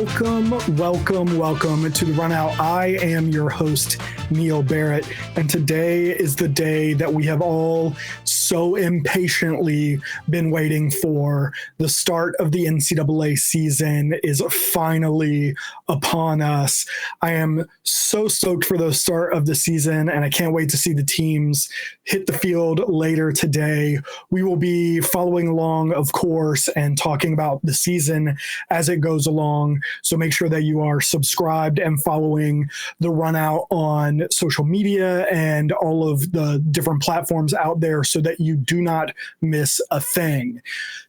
Welcome to the Run Out. I am your host, Neil Barrett, and today is the day that we have all so impatiently been waiting for. The start of the NCAA season is finally upon us. I am so stoked for the start of the season, and I can't wait to see the teams hit the field later today. We will be following along, of course, and talking about the season as it goes along. So make sure that you are subscribed and following the Run Out on social media and all of the different platforms out there so that you do not miss a thing.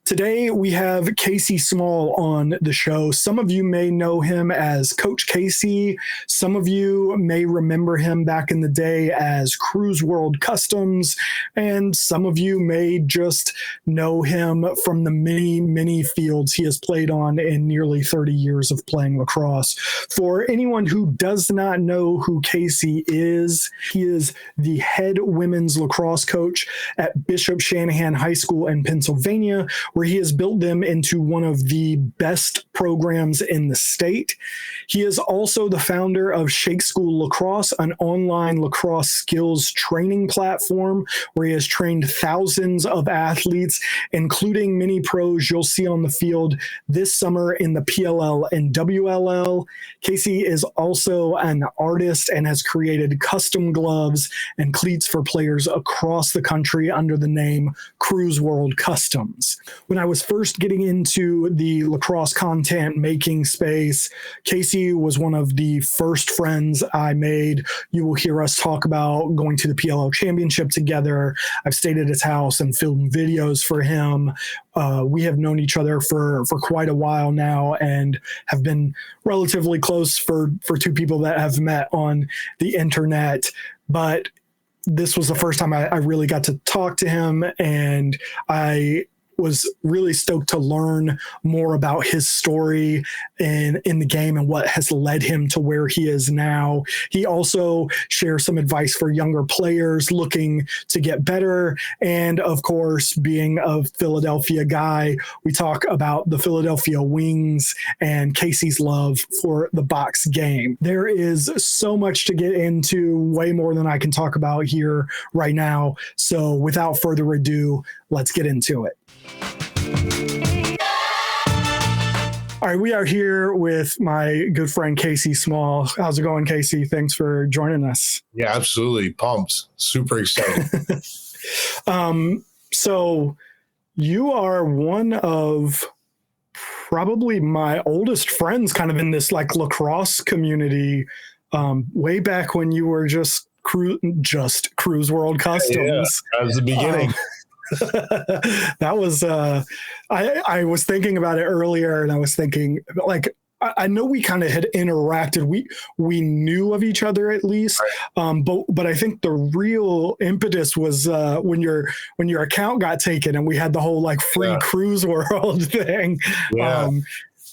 Today, we have Kacy Small on the show. Some of you may know him as Coach Kacy. Some of you may remember him back in the day as CruzWorld Customs. And some of you may just know him from the many fields he has played on in nearly 30 years of playing lacrosse. For anyone who does not know who Kacy is, he is the head women's lacrosse coach at Bishop Shanahan High School in Pennsylvania, where he has built them into one of the best programs in the state. He is also the founder of Shake School Lacrosse, an online lacrosse skills training platform where he has trained thousands of athletes, including many pros you'll see on the field this summer in the PLL and WLL. Kacy is also an artist and has created custom gloves and cleats for players across the country under the name CruzWorld Customs. When I was first getting into the lacrosse content making space, Kacy was one of the first friends I made. You will hear us talk about going to the PLL championship together. I've stayed at his house and filmed videos for him. We have known each other for quite a while now and have been relatively close for two people that have met on the internet. But this was the first time I really got to talk to him, and I was really stoked to learn more about his story in the game and what has led him to where he is now. He also shares some advice for younger players looking to get better. And of course, being a Philadelphia guy, we talk about the Philadelphia Wings and Kacy's love for the box game. There is so much to get into, way more than I can talk about here right now. So without further ado, let's get into it. All right, we are here with my good friend Kacy Small. How's it going, Kacy? Thanks for joining us. Yeah, absolutely. Pumped. Super excited. So you are one of probably my oldest friends kind of in this like lacrosse community, way back when you were just CruzWorld Customs. Yeah, that was the beginning. That was I was thinking about it earlier, and I was thinking, like, I know we kind of had interacted. We knew of each other at least, but I think the real impetus was when your account got taken and we had the whole like free CruzWorld thing. Yeah.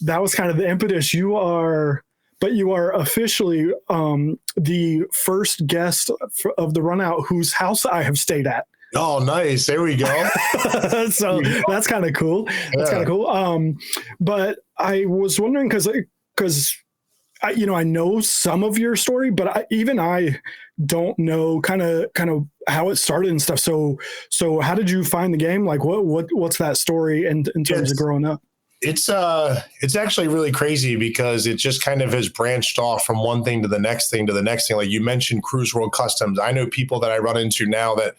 That was kind of the impetus. You are officially the first guest of the Run Out whose house I have stayed at. Oh, nice. There we go. So that's kind of cool. That's kind of cool. But I was wondering because I know some of your story, but I don't know kind of how it started and stuff. So how did you find the game? Like what's that story in terms of growing up? It's actually really crazy because it just kind of has branched off from one thing to the next thing to the next thing. Like you mentioned CruzWorld Customs. I know people that I run into now that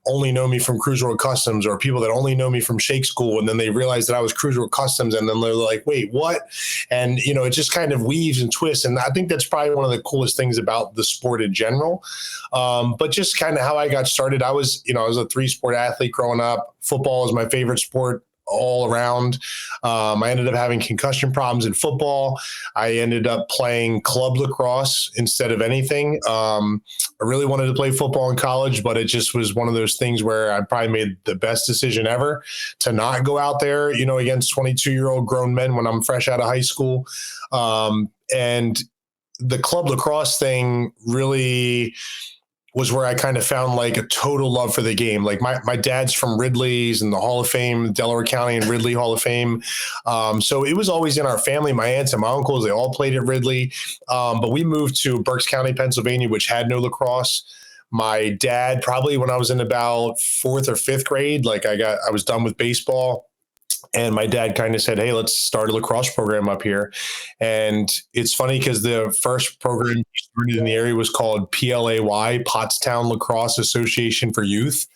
only know me from CruzWorld Customs, or people that only know me from Shake School. And then they realize that I was CruzWorld Customs, and then they're like, wait, what? And, it just kind of weaves and twists. And I think that's probably one of the coolest things about the sport in general. But just kind of how I got started, I was a 3-sport athlete growing up. Football is my favorite sport all around. I ended up having concussion problems in football. I ended up playing club lacrosse instead of anything. I really wanted to play football in college, but it just was one of those things where I probably made the best decision ever to not go out there, against 22-year-old grown men when I'm fresh out of high school. And the club lacrosse thing really was where I kind of found like a total love for the game. Like my dad's from Ridley's and the Hall of Fame, Delaware County and Ridley Hall of Fame. So it was always in our family. My aunts and my uncles, they all played at Ridley. But we moved to Berks County, Pennsylvania, which had no lacrosse. My dad, probably when I was in about fourth or fifth grade, like I was done with baseball. And my dad kind of said, hey, let's start a lacrosse program up here. And it's funny because the first program we started in the area was called PLAY, Pottstown Lacrosse Association for Youth.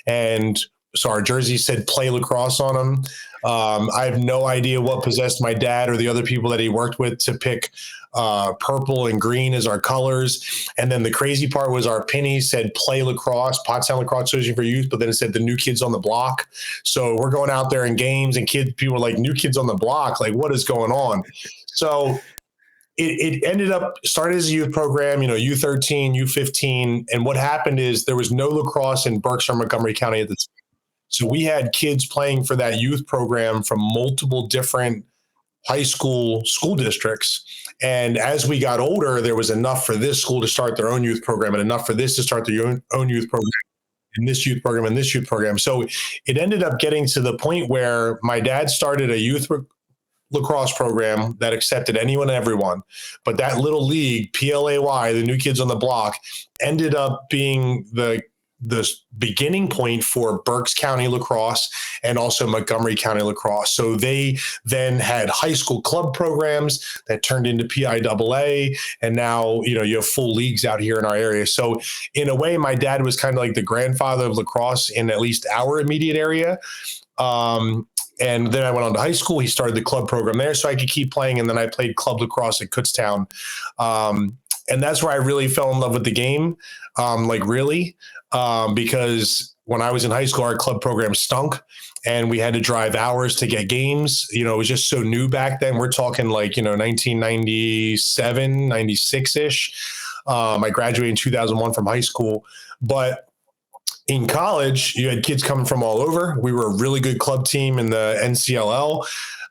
And so our jerseys said play lacrosse on them. I have no idea what possessed my dad or the other people that he worked with to pick purple and green as our colors. And then the crazy part was our pennies said play lacrosse, Pottstown Lacrosse Association for Youth, but then it said the new kids on the block. So we're going out there in games and people were like, new kids on the block, like what is going on? So it ended up started as a youth program, U13, U15. And what happened is there was no lacrosse in Berks or Montgomery County at the time. So we had kids playing for that youth program from multiple different high school districts. And as we got older, there was enough for this school to start their own youth program and enough for this to start their own youth program and this youth program and this youth program. So it ended up getting to the point where my dad started a youth lacrosse program that accepted anyone and everyone. But that little league, PLAY, the New Kids on the Block, ended up being the beginning point for Berks County lacrosse and also Montgomery County lacrosse. So they then had high school club programs that turned into PIAA. And now, you have full leagues out here in our area. So in a way, my dad was kind of like the grandfather of lacrosse in at least our immediate area. And then I went on to high school. He started the club program there so I could keep playing. And then I played club lacrosse at Kutztown. And that's where I really fell in love with the game. Because when I was in high school, our club program stunk and we had to drive hours to get games. It was just so new back then. We're talking 1997, 96-ish. I graduated in 2001 from high school. But in college, you had kids coming from all over. We were a really good club team in the NCLL.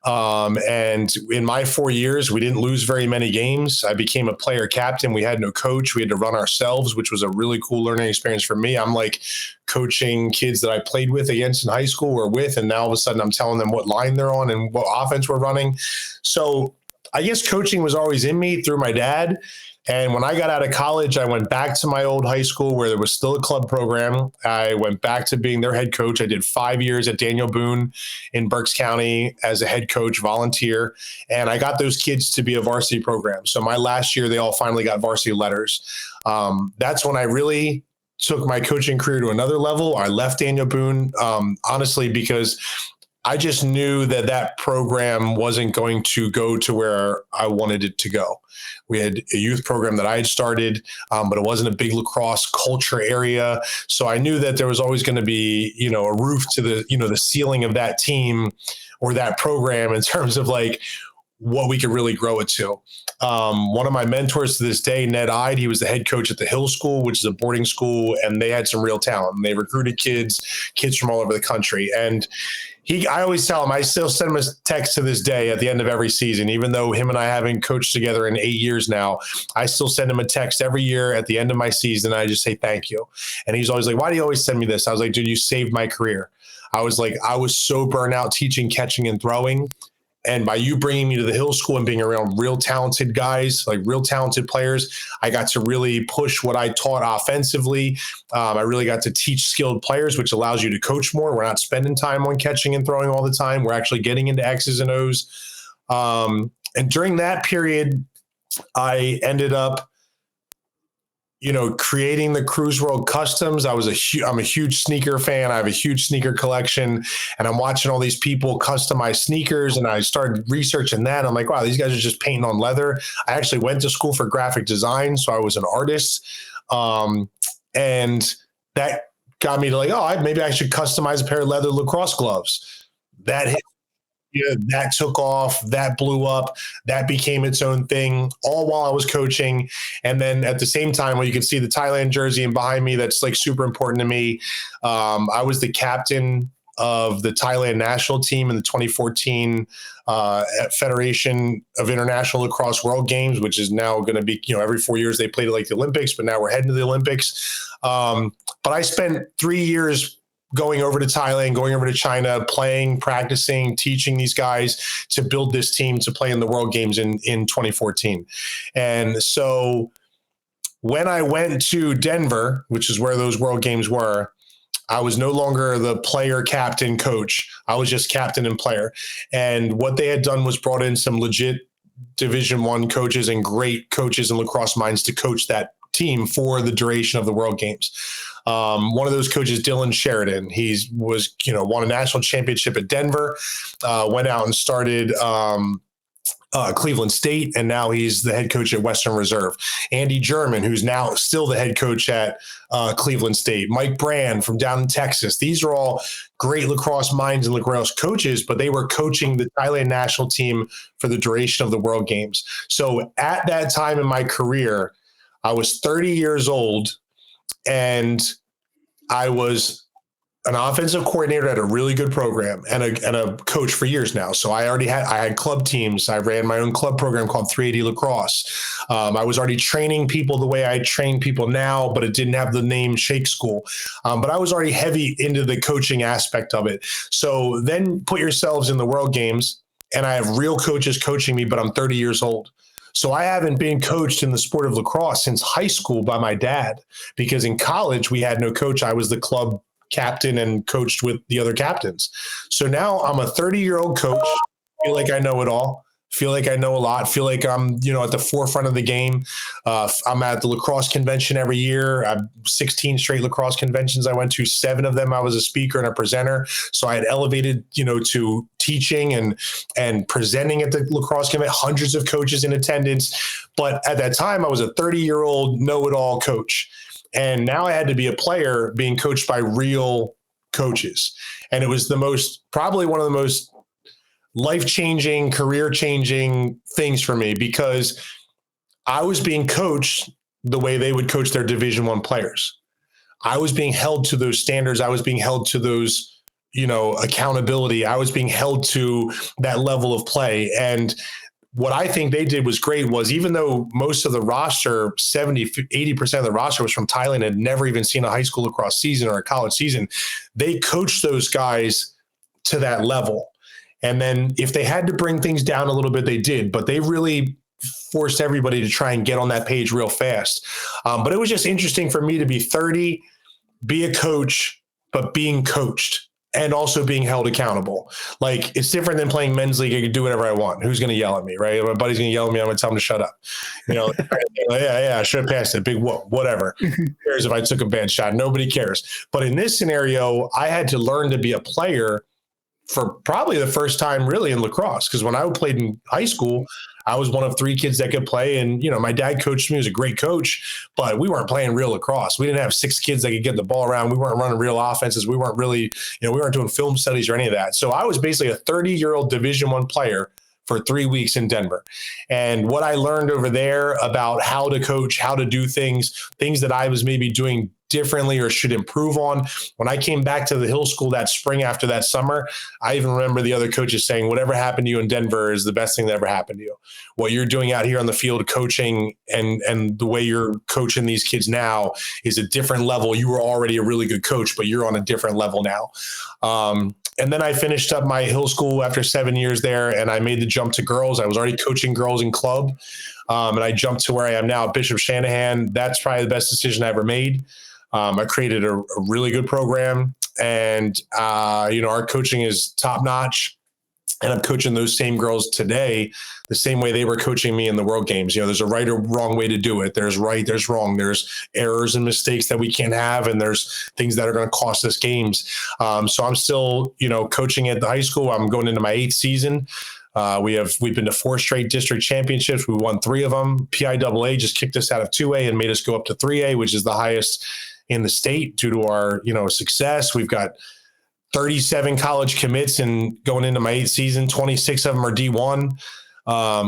And in my 4 years, we didn't lose very many games. I became a player captain. We had no coach. We had to run ourselves, which was a really cool learning experience for me. I'm like coaching kids that I played with against in high school or with, and now all of a sudden I'm telling them what line they're on and what offense we're running. So I guess coaching was always in me through my dad. And when I got out of college, I went back to my old high school where there was still a club program. I went back to being their head coach. I did 5 years at Daniel Boone in Berks County as a head coach volunteer. And I got those kids to be a varsity program. So my last year, they all finally got varsity letters. That's when I really took my coaching career to another level. I left Daniel Boone, honestly, because I just knew that program wasn't going to go to where I wanted it to go. We had a youth program that I had started, but it wasn't a big lacrosse culture area. So I knew that there was always going to be, a roof to the ceiling of that team or that program in terms of like what we could really grow it to. One of my mentors to this day, Ned Ide, he was the head coach at the Hill School, which is a boarding school, and they had some real talent. And they recruited kids from all over the country. And I always tell him, I still send him a text to this day at the end of every season, even though him and I haven't coached together in 8 years now. I still send him a text every year at the end of my season. I just say, thank you. And he's always like, why do you always send me this? I was like, dude, you saved my career. I was so burnt out teaching, catching, and throwing. And by you bringing me to the Hill School and being around real talented guys, like real talented players, I got to really push what I taught offensively. I really got to teach skilled players, which allows you to coach more. We're not spending time on catching and throwing all the time. We're actually getting into X's and O's. And during that period, I ended up creating the CruzWorld Customs. I'm a huge sneaker fan. I have a huge sneaker collection, and I'm watching all these people customize sneakers. And I started researching that. I'm like, wow, these guys are just painting on leather. I actually went to school for graphic design, so I was an artist. And that got me to maybe I should customize a pair of leather lacrosse gloves. That hit. Yeah, that took off, that blew up, that became its own thing, all while I was coaching. And then at the same time, you can see the Thailand jersey and behind me, that's like super important to me. I was the captain of the Thailand national team in the 2014 Federation of International Lacrosse World Games, which is now going to be, every 4 years they played it like the Olympics, but now we're heading to the Olympics. But I spent 3 years going over to Thailand, going over to China, playing, practicing, teaching these guys to build this team to play in the World Games in 2014. And so when I went to Denver, which is where those World Games were, I was no longer the player, captain, coach. I was just captain and player. And what they had done was brought in some legit Division I coaches and great coaches and lacrosse minds to coach that team for the duration of the World Games. One of those coaches, Dylan Sheridan, won a national championship at Denver, went out and started Cleveland State, and now he's the head coach at Western Reserve. Andy German, who's now still the head coach at Cleveland State. Mike Brand from down in Texas. These are all great lacrosse minds and lacrosse coaches, but they were coaching the Thailand national team for the duration of the World Games. So at that time in my career, I was 30 years old, and I was an offensive coordinator at a really good program and a coach for years now. So I had club teams. I ran my own club program called 380 Lacrosse. I was already training people the way I train people now, but it didn't have the name Shake School. But I was already heavy into the coaching aspect of it. So then put yourselves in the World Games, and I have real coaches coaching me, but I'm 30 years old. So I haven't been coached in the sport of lacrosse since high school by my dad, because in college we had no coach. I was the club captain and coached with the other captains. So now I'm a 30-year-old coach. Feel like I know it all. Feel like I know a lot. Feel like I'm, at the forefront of the game. I'm at the lacrosse convention every year. I've 16 straight lacrosse conventions I went to. 7 of them I was a speaker and a presenter. So I had elevated, to teaching and presenting at the lacrosse convention. Hundreds of coaches in attendance. But at that time, I was a 30-year-old know-it-all coach. And now I had to be a player being coached by real coaches. And it was probably one of the most life-changing, career-changing things for me, because I was being coached the way they would coach their Division I players. I was being held to those standards. I was being held to those, accountability. I was being held to that level of play. And what I think they did was great was, even though most of the roster, 80% of the roster was from Thailand, had never even seen a high school lacrosse season or a college season, they coached those guys to that level. And then if they had to bring things down a little bit, they did, but they really forced everybody to try and get on that page real fast. But it was just interesting for me to be 30, be a coach, but being coached, and also being held accountable. Like, it's different than playing men's league. I can do whatever I want. Who's going to yell at me, right? My buddy's going to yell at me. I'm going to tell him to shut up. Yeah, I should have passed it. Big whoop, whatever. Who cares if I took a bad shot? Nobody cares. But in this scenario, I had to learn to be a player for probably the first time really in lacrosse. Because when I played in high school, I was one of 3 kids that could play. And, my dad coached me. He was a great coach, but we weren't playing real lacrosse. We didn't have 6 kids that could get the ball around. We weren't running real offenses. We weren't really, we weren't doing film studies or any of that. So I was basically a 30-year-old Division I player for 3 weeks in Denver. And what I learned over there about how to coach, how to do things that I was maybe doing differently or should improve on. When I came back to the Hill School that spring after that summer, I even remember the other coaches saying, whatever happened to you in Denver is the best thing that ever happened to you. What you're doing out here on the field coaching and the way you're coaching these kids now is a different level. You were already a really good coach, but you're on a different level now. And then I finished up my Hill School after 7 years there, and I made the jump to girls. I was already coaching girls in club, and I jumped to where I am now at Bishop Shanahan. That's probably the best decision I ever made. I created a really good program, and, our coaching is top notch, and I'm coaching those same girls today the same way they were coaching me in the World Games. There's a right or wrong way to do it. There's right, there's wrong. There's errors and mistakes that we can't have, and there's things that are going to cost us games. So I'm still, coaching at the high school. I'm going into my 8th season. We've been to 4 straight district championships. We won 3 of them. PIAA just kicked us out of 2A and made us go up to 3A, which is the highest in the state due to our, success. We've got 37 college commits, and going into my 8th season, 26 of them are D1.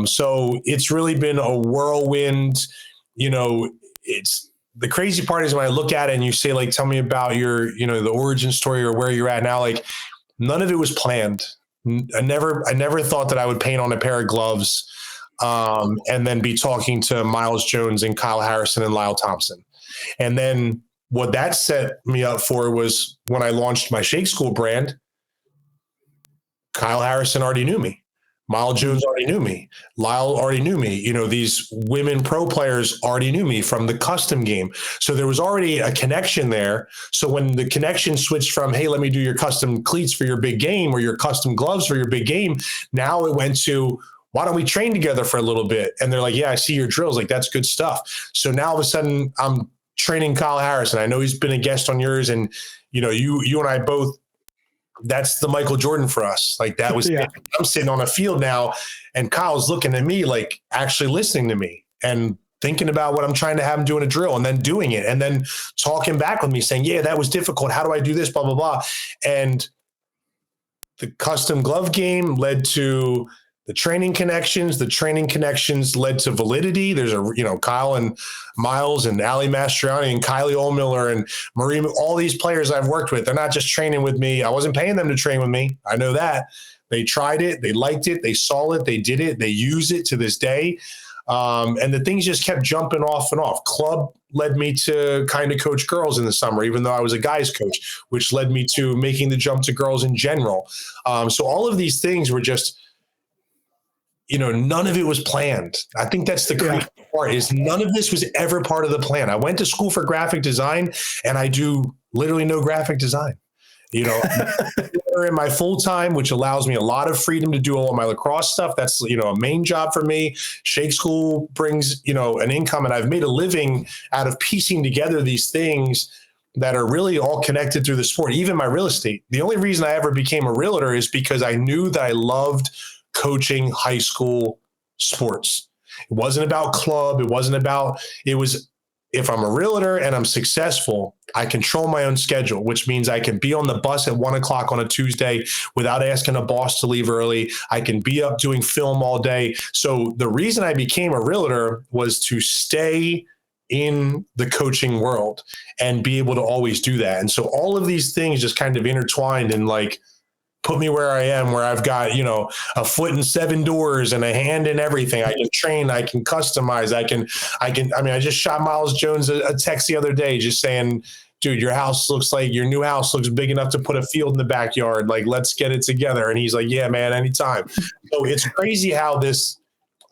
So it's really been a whirlwind. It's the crazy part is when I look at it and you say, like, tell me about your, the origin story or where you're at now. Like, none of it was planned. I never thought that I would paint on a pair of gloves, and then be talking to Miles Jones and Kyle Harrison and Lyle Thompson. And then what that set me up for was when I launched my Shake School brand, Kyle Harrison already knew me. Miles Jones already knew me. Lyle already knew me. You know, these women pro players already knew me from the custom game. So there was already a connection there. So when the connection switched from, hey, let me do your custom cleats for your big game or your custom gloves for your big game, now it went to, why don't we train together for a little bit? And they're like, yeah, I see your drills. Like, that's good stuff. So now all of a sudden I'm training Kyle Harrison. I know he's been a guest on yours, and, you know, you and I both, that's the Michael Jordan for us. Like, that was, yeah. I'm sitting on a field now and Kyle's looking at me, like actually listening to me and thinking about what I'm trying to have him do in a drill, and then doing it, and then talking back with me saying, yeah, that was difficult. How do I do this? Blah, blah, blah. And the custom glove game led to the training connections. The training connections led to validity. There's Kyle and Miles and Ali Mastriani and Kylie Ohlmiller and Marie, all these players I've worked with. They're not just training with me. I wasn't paying them to train with me. I know that. They tried it. They liked it. They saw it. They did it. They use it to this day. And the things just kept jumping off and off. Club led me to kind of coach girls in the summer, even though I was a guys coach, which led me to making the jump to girls in general. So all of these things were just, none of it was planned. I think that's the crazy part, is none of this was ever part of the plan. I went to school for graphic design, and I do literally no graphic design. In my full time, which allows me a lot of freedom to do all of my lacrosse stuff. That's, a main job for me. Shake School brings, an income, and I've made a living out of piecing together these things that are really all connected through the sport, even my real estate. The only reason I ever became a realtor is because I knew that I loved coaching high school sports. It wasn't about club. It was, if I'm a realtor and I'm successful, I control my own schedule, which means I can be on the bus at 1:00 on a Tuesday without asking a boss to leave early. I can be up doing film all day. So the reason I became a realtor was to stay in the coaching world and be able to always do that. And so all of these things just kind of intertwined and put me where I am, where I've got, a foot in 7 doors and a hand in everything. I can train, I can customize, I just shot Miles Jones a text the other day just saying, dude, your new house looks big enough to put a field in the backyard. Like, let's get it together. And he's like, yeah, man, anytime. So it's crazy how this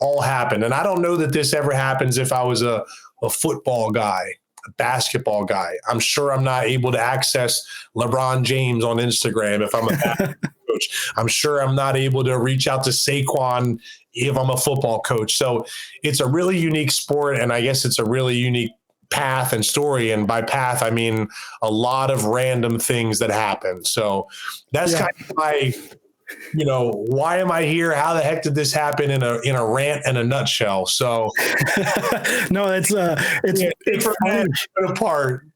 all happened. And I don't know that this ever happens if I was a football guy, a basketball guy. I'm sure I'm not able to access LeBron James on Instagram if I'm a basketball coach. I'm sure I'm not able to reach out to Saquon if I'm a football coach. So it's a really unique sport, and I guess it's a really unique path and story. And by path, I mean a lot of random things that happen. So that's kind of my, why am I here? How the heck did this happen in a rant and a nutshell? So no, it's funny. Apart.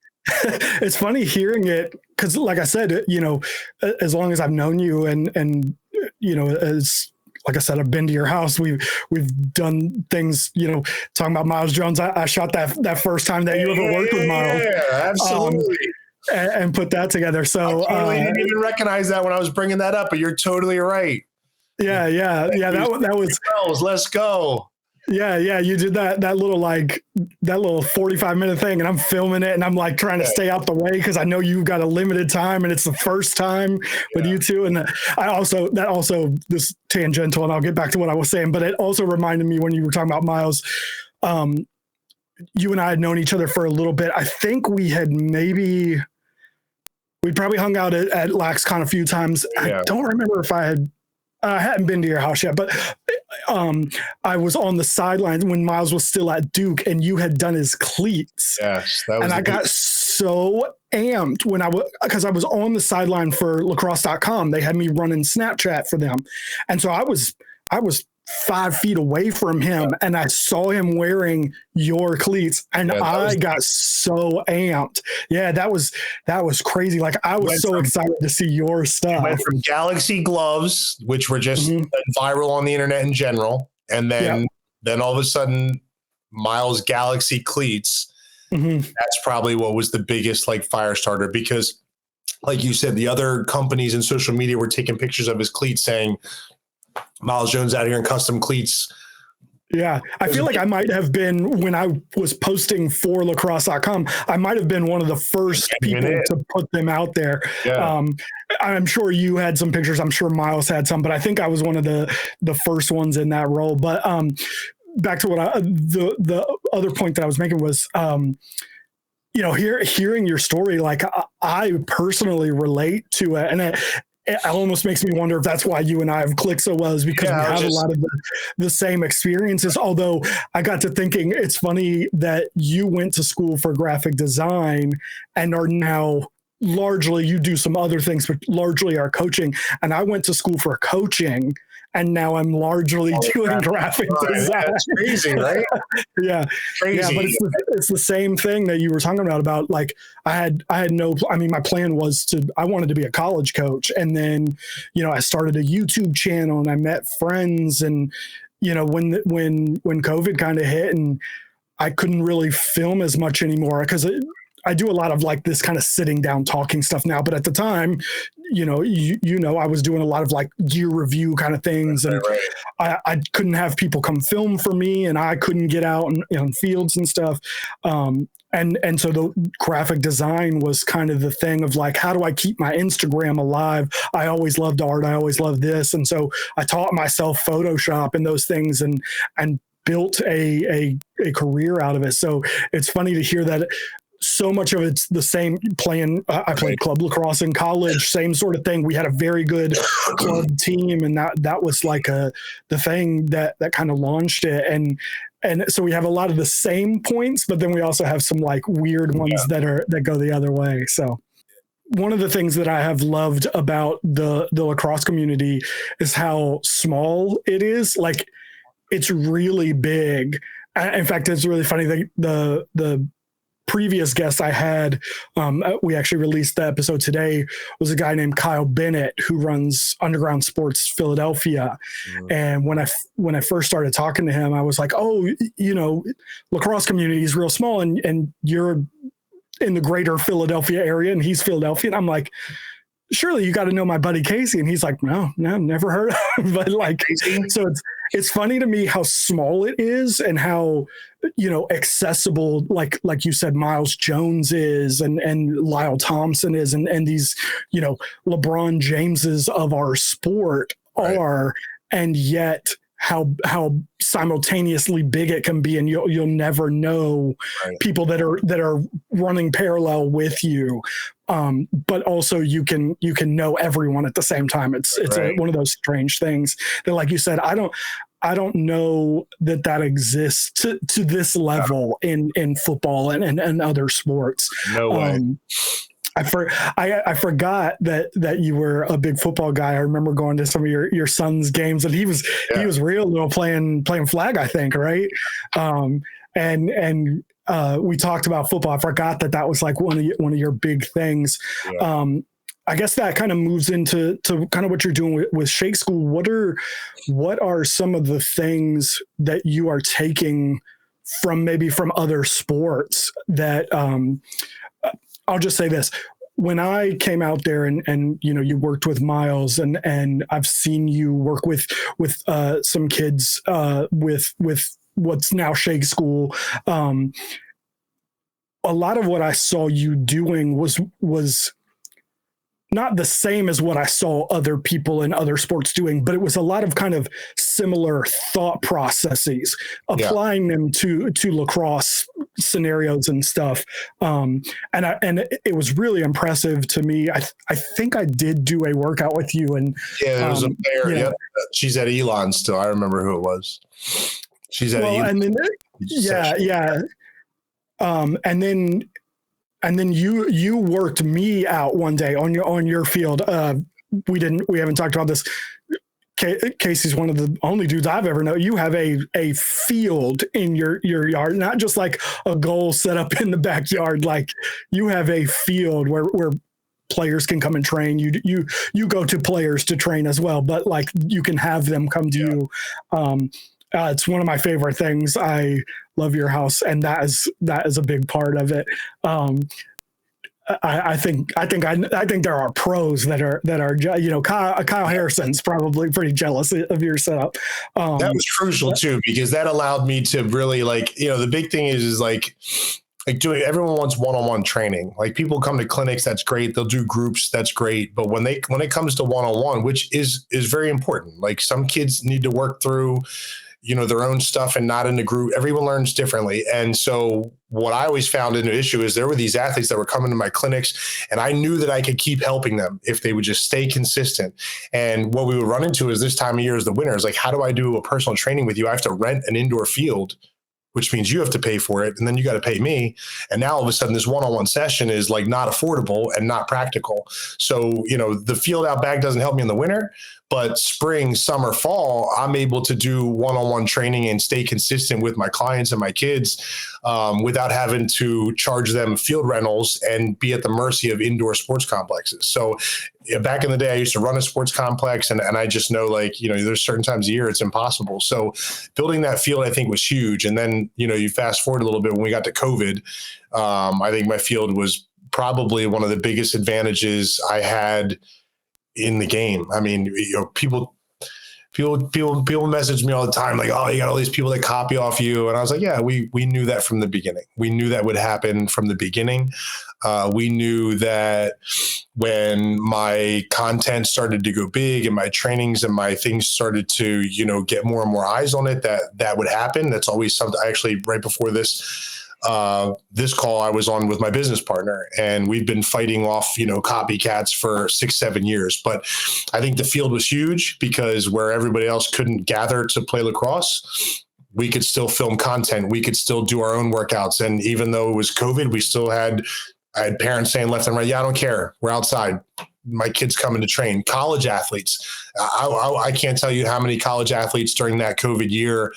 It's funny hearing it, because like I said, as long as I've known you and as like I said, I've been to your house. We've done things, talking about Miles Jones. I shot that first time that you ever worked with Miles. Yeah, absolutely. And put that together. So I didn't even recognize that when I was bringing that up, but you're totally right. Yeah. That was. Let's go. Yeah. You did that little 45-minute thing, and I'm filming it, and I'm trying to stay out the way because I know you've got a limited time, and it's the first time with you two. And that also this tangential, and I'll get back to what I was saying, but it also reminded me when you were talking about Miles. You and I had known each other for a little bit. I think we probably hung out at LaxCon a few times. Yeah. I don't remember if I hadn't been to your house yet, but I was on the sidelines when Miles was still at Duke, and you had done his cleats. Yes, and I got so amped because I was on the sideline for lacrosse.com. They had me running Snapchat for them, and so I was 5 feet away from him, and I saw him wearing your cleats, and I got so amped. Yeah, that was crazy. I was so excited to see your stuff. Went from Galaxy gloves, which were just viral on the internet in general, and then all of a sudden, Miles Galaxy cleats. That's probably what was the biggest fire starter, because, like you said, the other companies in social media were taking pictures of his cleats saying, Miles Jones out here in custom cleats, Yeah. I feel like I might have been, when I was posting for lacrosse.com, I might have been one of the first people to put them out there. Yeah. I'm sure you had some pictures. I'm sure Miles had some, but I think I was one of the first ones in that role. But back to what the other point that I was making was, hearing your story, like I personally relate to it. And it almost makes me wonder if that's why you and I have clicked so well, is because we have a lot of the same experiences. Although I got to thinking, it's funny that you went to school for graphic design and are now largely, you do some other things, but largely are coaching. And I went to school for coaching, and now I'm largely doing graphic design. Yeah, it's crazy, right? Yeah. Crazy. Yeah, but it's the same thing that you were talking about like I mean, my plan was I wanted to be a college coach. And then, I started a YouTube channel and I met friends, and, when COVID kind of hit and I couldn't really film as much anymore, because I do a lot of like this kind of sitting down talking stuff now. But at the time, I was doing a lot of like gear review kind of things. And I couldn't have people come film for me, and I couldn't get out in fields and stuff. And so the graphic design was kind of the thing of like, how do I keep my Instagram alive? I always loved art. I always loved this. And so I taught myself Photoshop and those things, and built a career out of it. So it's funny to hear that so much of it's the same. I played club lacrosse in college, same sort of thing. We had a very good club team, and that was like the thing that kind of launched it. And so we have a lot of the same points, but then we also have some like weird ones that go the other way. So one of the things that I have loved about the lacrosse community is how small it is. Like, it's really big. In fact, it's really funny that the previous guest I had, we actually released the episode today, was a guy named Kyle Bennett, who runs Underground Sports Philadelphia. And when I first started talking to him, I was like, oh, lacrosse community is real small, and you're in the greater Philadelphia area, and he's Philadelphia. And I'm like, surely you got to know my buddy Kacy. And he's like, no, never heard of him. But like, so it's funny to me how small it is, and how, accessible, like you said, Miles Jones is, and Lyle Thompson is, and these, LeBron Jameses of our sport are, and yet how simultaneously big it can be, and you'll never know people that are running parallel with you. But also you can know everyone at the same time. It's one of those strange things that, like you said, I don't know that exists to this level in football and other sports. No way. I forgot that you were a big football guy. I remember going to some of your son's games, and he was real little playing flag, I think, right? And we talked about football. I forgot that was like one of your big things. Yeah. I guess that kind of moves into kind of what you're doing with Shake School. What are some of the things that you are taking from other sports that, I'll just say this. When I came out there and you worked with Miles, and I've seen you work with some kids with what's now Shake School. A lot of what I saw you doing was not the same as what I saw other people in other sports doing, but it was a lot of kind of similar thought processes, applying them to lacrosse scenarios and stuff. And it was really impressive to me. I think I did do a workout with you, and there was a player. Yeah. She's at Elon still. I remember who it was. She's at Elon. And then you worked me out one day on your field. We haven't talked about this. Kacy's one of the only dudes I've ever known. You have a field in your yard, not just like a goal set up in the backyard. Like, you have a field where players can come and train. You go to players to train as well, but like, you can have them come to you. It's one of my favorite things. I love your house, and that is a big part of it. I think there are pros that are Kyle Harrison's probably pretty jealous of your setup. That was crucial too, because that allowed me to really the big thing is like doing, everyone wants one-on-one training. Like people come to clinics, that's great. They'll do groups, that's great. But when it comes to one-on-one, which is very important, like some kids need to work through, their own stuff and not in a group. Everyone learns differently. And so what I always found an issue is there were these athletes that were coming to my clinics and I knew that I could keep helping them if they would just stay consistent. And what we would run into is this time of year is the winter. Is like, how do I do a personal training with you? I have to rent an indoor field, which means you have to pay for it. And then you got to pay me. And now all of a sudden this one-on-one session is like not affordable and not practical. So, the field out back doesn't help me in the winter, but spring, summer, fall, I'm able to do one-on-one training and stay consistent with my clients and my kids without having to charge them field rentals and be at the mercy of indoor sports complexes. So back in the day, I used to run a sports complex and I just know there's certain times of year it's impossible. So building that field, I think, was huge. And then, you fast forward a little bit when we got to COVID, I think my field was probably one of the biggest advantages I had in the game. I mean, people message me all the time, like, oh, you got all these people that copy off you. And I was like, yeah, we knew that from the beginning. We knew that would happen from the beginning. We knew that when my content started to go big and my trainings and my things started to, get more and more eyes on it, that would happen. That's always something. Actually, right before this call I was on with my business partner, and we've been fighting off, copycats for 6-7 years. But I think the field was huge because where everybody else couldn't gather to play lacrosse, we could still film content. We could still do our own workouts. And even though it was COVID, I had parents saying left and right, yeah, I don't care. We're outside. My kids coming to train. College athletes. I can't tell you how many college athletes during that COVID year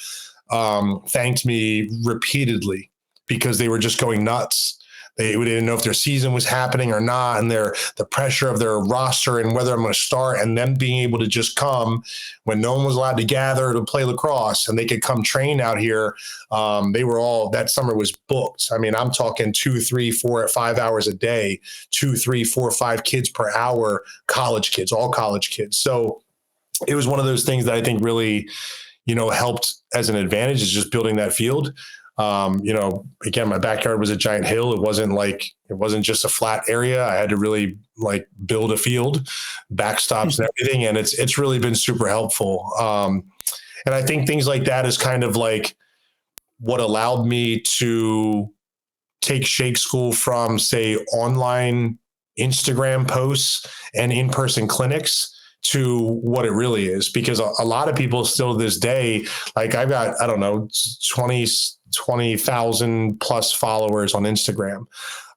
thanked me repeatedly, because they were just going nuts. They didn't know if their season was happening or not, and the pressure of their roster and whether I'm going to start, and them being able to just come when no one was allowed to gather to play lacrosse, and they could come train out here. They were all, that summer was booked. I mean, I'm talking 2, 3, 4, 5 hours a day, 2, 3, 4, 5 kids per hour, college kids, all college kids. So it was one of those things that I think really, helped as an advantage, is just building that field. Again, my backyard was a giant hill. It wasn't just a flat area. I had to really build a field, backstops and everything. And it's really been super helpful. And I think things like that is kind of like what allowed me to take Shake School from, say, online Instagram posts and in-person clinics to what it really is. Because a lot of people still to this day, I've got, I don't know, 20,000 plus followers on Instagram.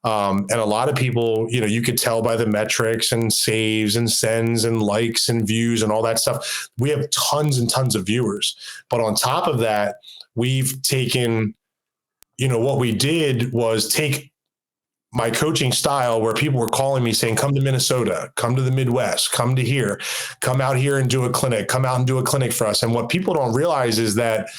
And a lot of people, you could tell by the metrics and saves and sends and likes and views and all that stuff. We have tons and tons of viewers. But on top of that, we've taken, what we did was take my coaching style, where people were calling me saying, come to Minnesota, come to the Midwest, come to here, come out here and do a clinic, come out and do a clinic for us. And what people don't realize is that,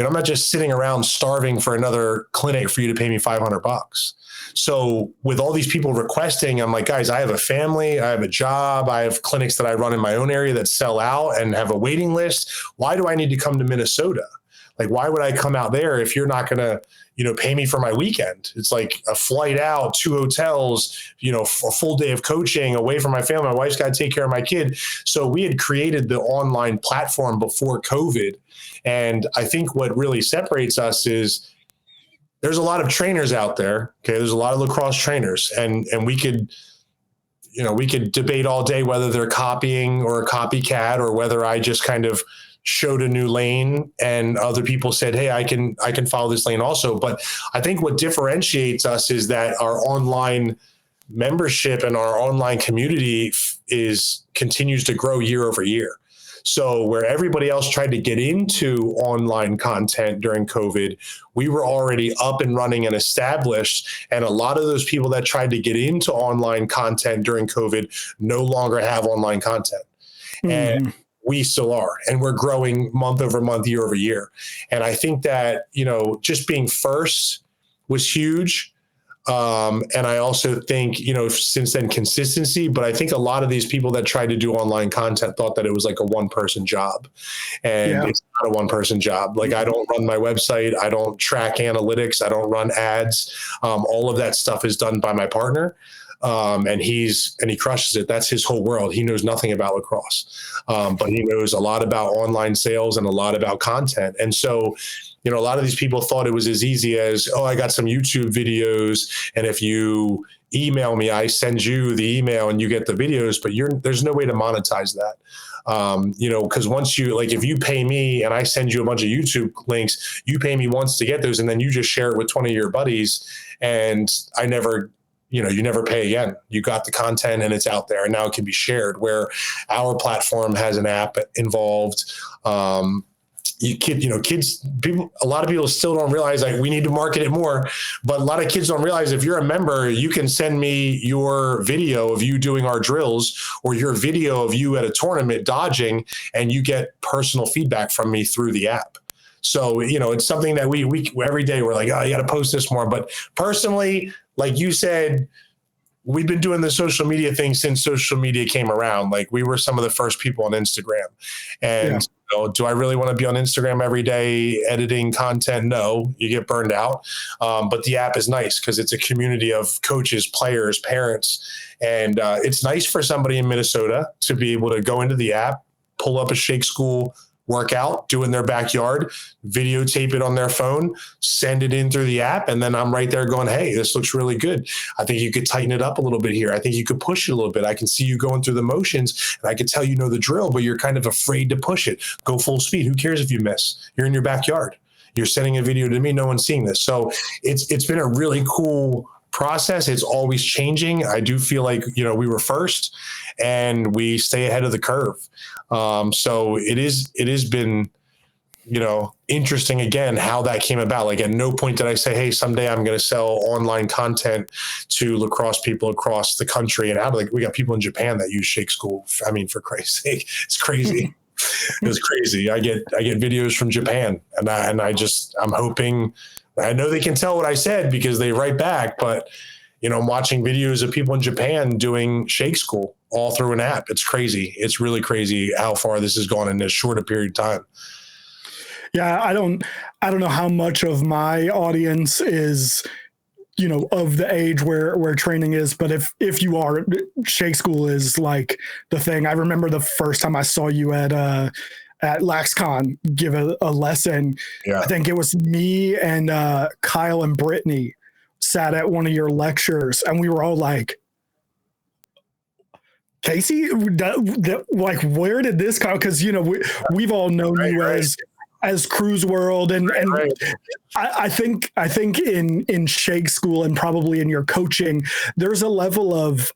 I'm not just sitting around starving for another clinic for you to pay me $500. So with all these people requesting, I'm like, guys, I have a family, I have a job, I have clinics that I run in my own area that sell out and have a waiting list. Why do I need to come to Minnesota? Why would I come out there if you're not going to, pay me for my weekend? It's like a flight out, 2 hotels, a full day of coaching away from my family. My wife's got to take care of my kid. So we had created the online platform before COVID. And I think what really separates us is there's a lot of trainers out there. Okay. There's a lot of lacrosse trainers, and we could debate all day whether they're copying or a copycat, or whether I just kind of showed a new lane and other people said, hey, I can follow this lane also. But I think what differentiates us is that our online membership and our online community continues to grow year over year. So where everybody else tried to get into online content during COVID, we were already up and running and established. And a lot of those people that tried to get into online content during COVID no longer have online content. Mm-hmm. And we still are. And we're growing month over month, year over year. And I think that, just being first was huge. And I also think, since then consistency, but I think a lot of these people that tried to do online content thought that it was like a one-person job, and it's not a one-person job. Like, I don't run my website. I don't track analytics. I don't run ads. All of that stuff is done by my partner. And he crushes it. That's his whole world. He knows nothing about lacrosse, but he knows a lot about online sales and a lot about content. And so, a lot of these people thought it was as easy as, oh, I got some YouTube videos, and if you email me, I send you the email and you get the videos, but there's no way to monetize that. Because once if you pay me and I send you a bunch of YouTube links, you pay me once to get those, and then you just share it with 20 of your buddies, and I never, you never pay again. You got the content and it's out there, and now it can be shared, where our platform has an app involved. A lot of people still don't realize, like, we need to market it more, but a lot of kids don't realize if you're a member, you can send me your video of you doing our drills or your video of you at a tournament dodging, and you get personal feedback from me through the app. So, it's something that we every day we're like, oh, you got to post this more. But personally, like you said, we've been doing the social media thing since social media came around. Like, we were some of the first people on Instagram. And do I really want to be on Instagram every day editing content? No, you get burned out. But the app is nice because it's a community of coaches, players, parents. And it's nice for somebody in Minnesota to be able to go into the app, pull up a Shake School workout, do in their backyard, videotape it on their phone, send it in through the app, and then I'm right there going, hey, this looks really good. I think you could tighten it up a little bit here. I think you could push it a little bit. I can see you going through the motions, and I can tell you know the drill, but you're kind of afraid to push it. Go full speed. Who cares if you miss? You're in your backyard. You're sending a video to me. No one's seeing this. So it's been a really cool process. It's always changing. I do feel like, we were first and we stay ahead of the curve. So it has been, interesting again, how that came about. Like, at no point did I say, hey, someday I'm going to sell online content to lacrosse people across the country. And we got people in Japan that use Shake School. I mean, for Christ's sake, it's crazy. It's crazy. I get videos from Japan, and I'm hoping, I know they can tell what I said because they write back, but I'm watching videos of people in Japan doing Shake School all through an app. It's crazy. It's really crazy how far this has gone in this short a period of time. Yeah, I don't know how much of my audience is, of the age where training is, but if you are, Shake School is like the thing. I remember the first time I saw you at LaxCon give a lesson. Yeah. I think it was me and Kyle and Brittany sat at one of your lectures, and we were all like, Kacy, like, where did this come? Because we've all known you as CruzWorld, and I think in Shake School and probably in your coaching, there's a level of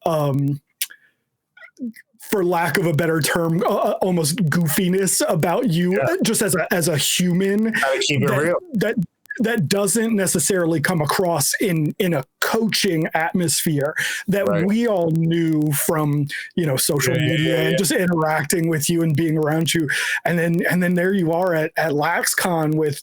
for lack of a better term, almost goofiness about you, just as a human. Gotta keep it real. That doesn't necessarily come across in a coaching atmosphere that we all knew from, social media and just interacting with you and being around you. And then there you are at LaxCon with,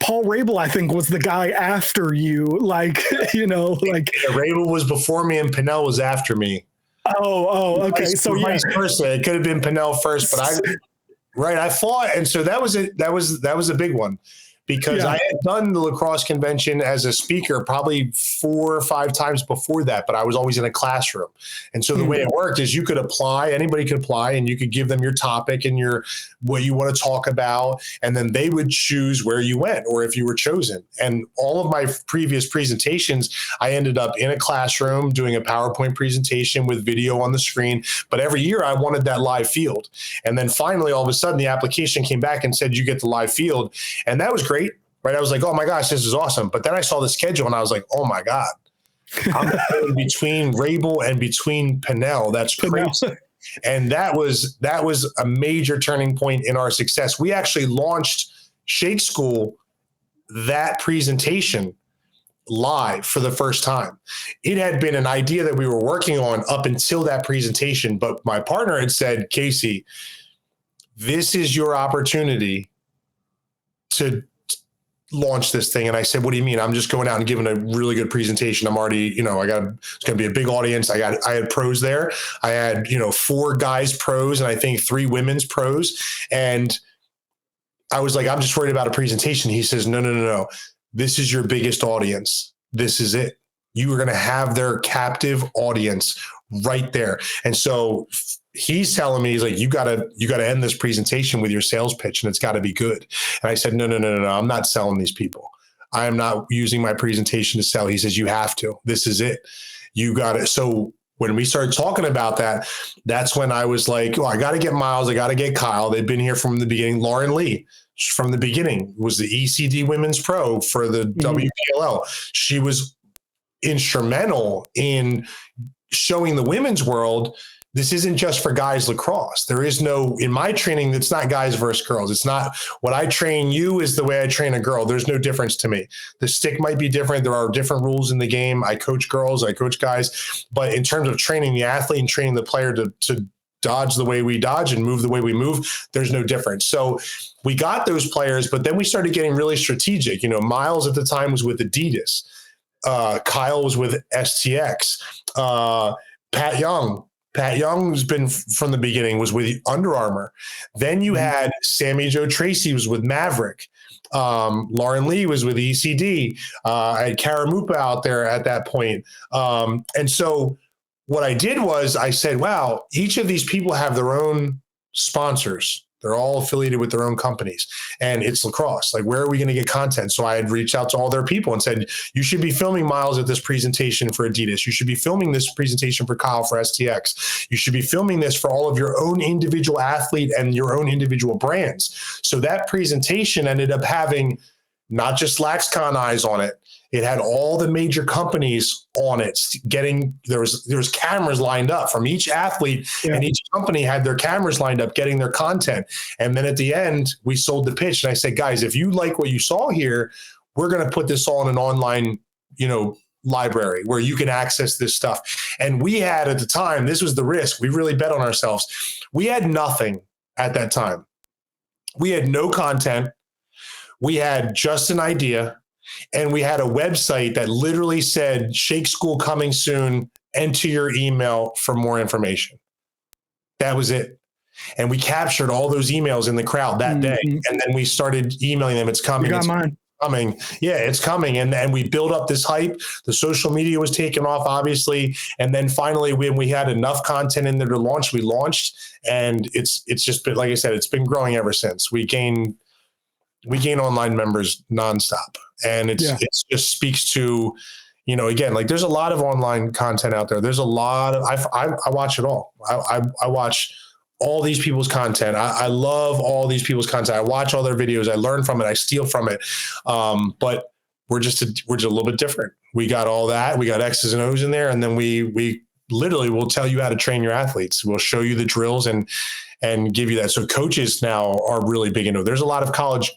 Paul Rabel, I think, was the guy after you. Like, Rabel was before me and Pinnell was after me. Oh, okay. So vice versa. It could have been Pinnell first, but I fought. And so that was a big one. Because I had done the lacrosse convention as a speaker probably 4 or 5 times before that, but I was always in a classroom. And so the way it worked is you could apply, anybody could apply, and you could give them your topic and what you want to talk about, and then they would choose where you went or if you were chosen. And all of my previous presentations, I ended up in a classroom doing a PowerPoint presentation with video on the screen. But every year I wanted that live field. And then finally, all of a sudden, the application came back and said, you get the live field. And that was great. Right. I was like, oh my gosh, this is awesome. But then I saw the schedule and I was like, oh my God, I'm between Rabel and between Pinnell. That's crazy. And that was a major turning point in our success. We actually launched Shake School, that presentation, live for the first time. It had been an idea that we were working on up until that presentation. But my partner had said, Kacy, this is your opportunity to launch this thing. And I said, what do you mean? I'm just going out and giving a really good presentation. I'm already, it's going to be a big audience. I had pros there. I had, 4 guys pros and I think 3 women's pros. And I was like, I'm just worried about a presentation. He says, no. This is your biggest audience. This is it. You are going to have their captive audience right there. And so he's telling me, he's like, you gotta end this presentation with your sales pitch and it's got to be good. And I said, no. I'm not selling these people. I am not using my presentation to sell. He says, you have to, this is it. You got it. So when we started talking about that, that's when I was like, I got to get Miles. I got to get Kyle. They've been here from the beginning. Lauren Lee from the beginning was the ECD women's pro for the WLL. She was instrumental in showing the women's world this isn't just for guys lacrosse. There is no, in my training, it's not guys versus girls. It's not what I train you is the way I train a girl. There's no difference to me. The stick might be different. There are different rules in the game. I coach girls, I coach guys. But in terms of training the athlete and training the player to dodge the way we dodge and move the way we move, there's no difference. So we got those players, but then we started getting really strategic. Miles at the time was with Adidas. Kyle was with STX. Pat Young, who's been from the beginning, was with Under Armour. Then you had Sammy Joe Tracy was with Maverick. Lauren Lee was with ECD. I had Karamupa out there at that point. And so what I did was I said, wow, each of these people have their own sponsors. They're all affiliated with their own companies, and it's lacrosse. Like, where are we going to get content? So I had reached out to all their people and said, you should be filming Miles at this presentation for Adidas. You should be filming this presentation for Kyle for STX. You should be filming this for all of your own individual athlete and your own individual brands. So that presentation ended up having not just LaxCon eyes on it. It had all the major companies on it. There was cameras lined up from each athlete, and each company had their cameras lined up, getting their content. And then at the end, we sold the pitch. And I said, guys, if you like what you saw here, we're going to put this all in an online, library where you can access this stuff. And we had at the time, this was the risk. We really bet on ourselves. We had nothing at that time. We had no content. We had just an idea. And we had a website that literally said, Shake School coming soon, enter your email for more information. That was it. And we captured all those emails in the crowd that day. And then we started emailing them. It's coming. You got mine. Coming. Yeah, it's coming. And we built up this hype. The social media was taken off, obviously. And then finally, when we had enough content in there to launch, we launched. And it's just been, like I said, it's been growing ever since. We gain online members nonstop. And it just speaks to, again, like there's a lot of online content out there. There's a lot of, I watch it all. I watch all these people's content. I love all these people's content. I watch all their videos. I learn from it. I steal from it. But we're just a little bit different. We got all that. We got X's and O's in there. And then we literally will tell you how to train your athletes. We'll show you the drills and give you that. So coaches now are really big into it. There's a lot of college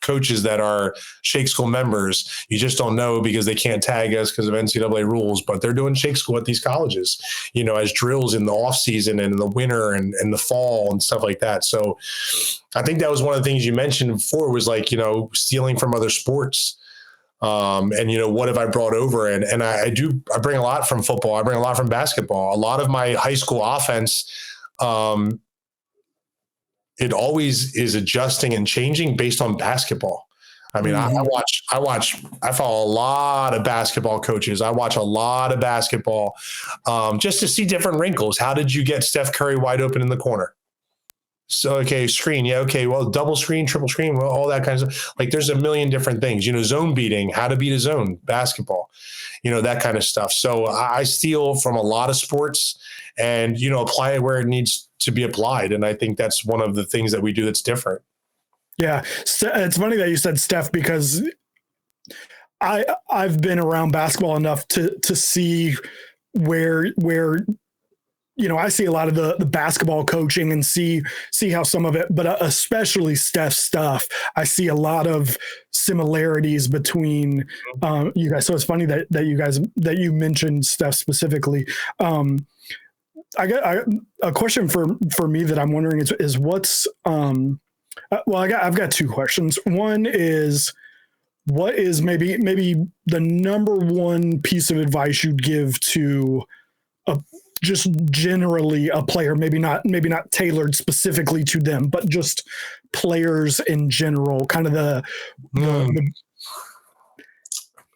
coaches that are Shake School members. You just don't know because they can't tag us because of NCAA rules, but they're doing Shake School at these colleges, as drills in the off season and in the winter and the fall and stuff like that. So I think that was one of the things you mentioned before was like, stealing from other sports. And what have I brought over? And I bring a lot from football. I bring a lot from basketball. A lot of my high school offense, it always is adjusting and changing based on basketball. I mean, I follow a lot of basketball coaches. I watch a lot of basketball just to see different wrinkles. How did you get Steph Curry wide open in the corner? So, okay, screen. Yeah. Okay. Well, double screen, triple screen, well, all that kind of stuff. Like there's a million different things, zone beating, how to beat a zone, basketball, that kind of stuff. So I steal from a lot of sports and, apply it where it needs to be applied. And I think that's one of the things that we do that's different. Yeah. It's funny that you said Steph, because I've been around basketball enough to see where I see a lot of the basketball coaching and see how some of it, but especially Steph's stuff, I see a lot of similarities between you guys. So it's funny that you mentioned Steph specifically. I got a question for me that I'm wondering is what's Well, I've got two questions. One is, what is maybe the number one piece of advice you'd give to a, just generally a player, maybe not tailored specifically to them, but just players in general, kind of the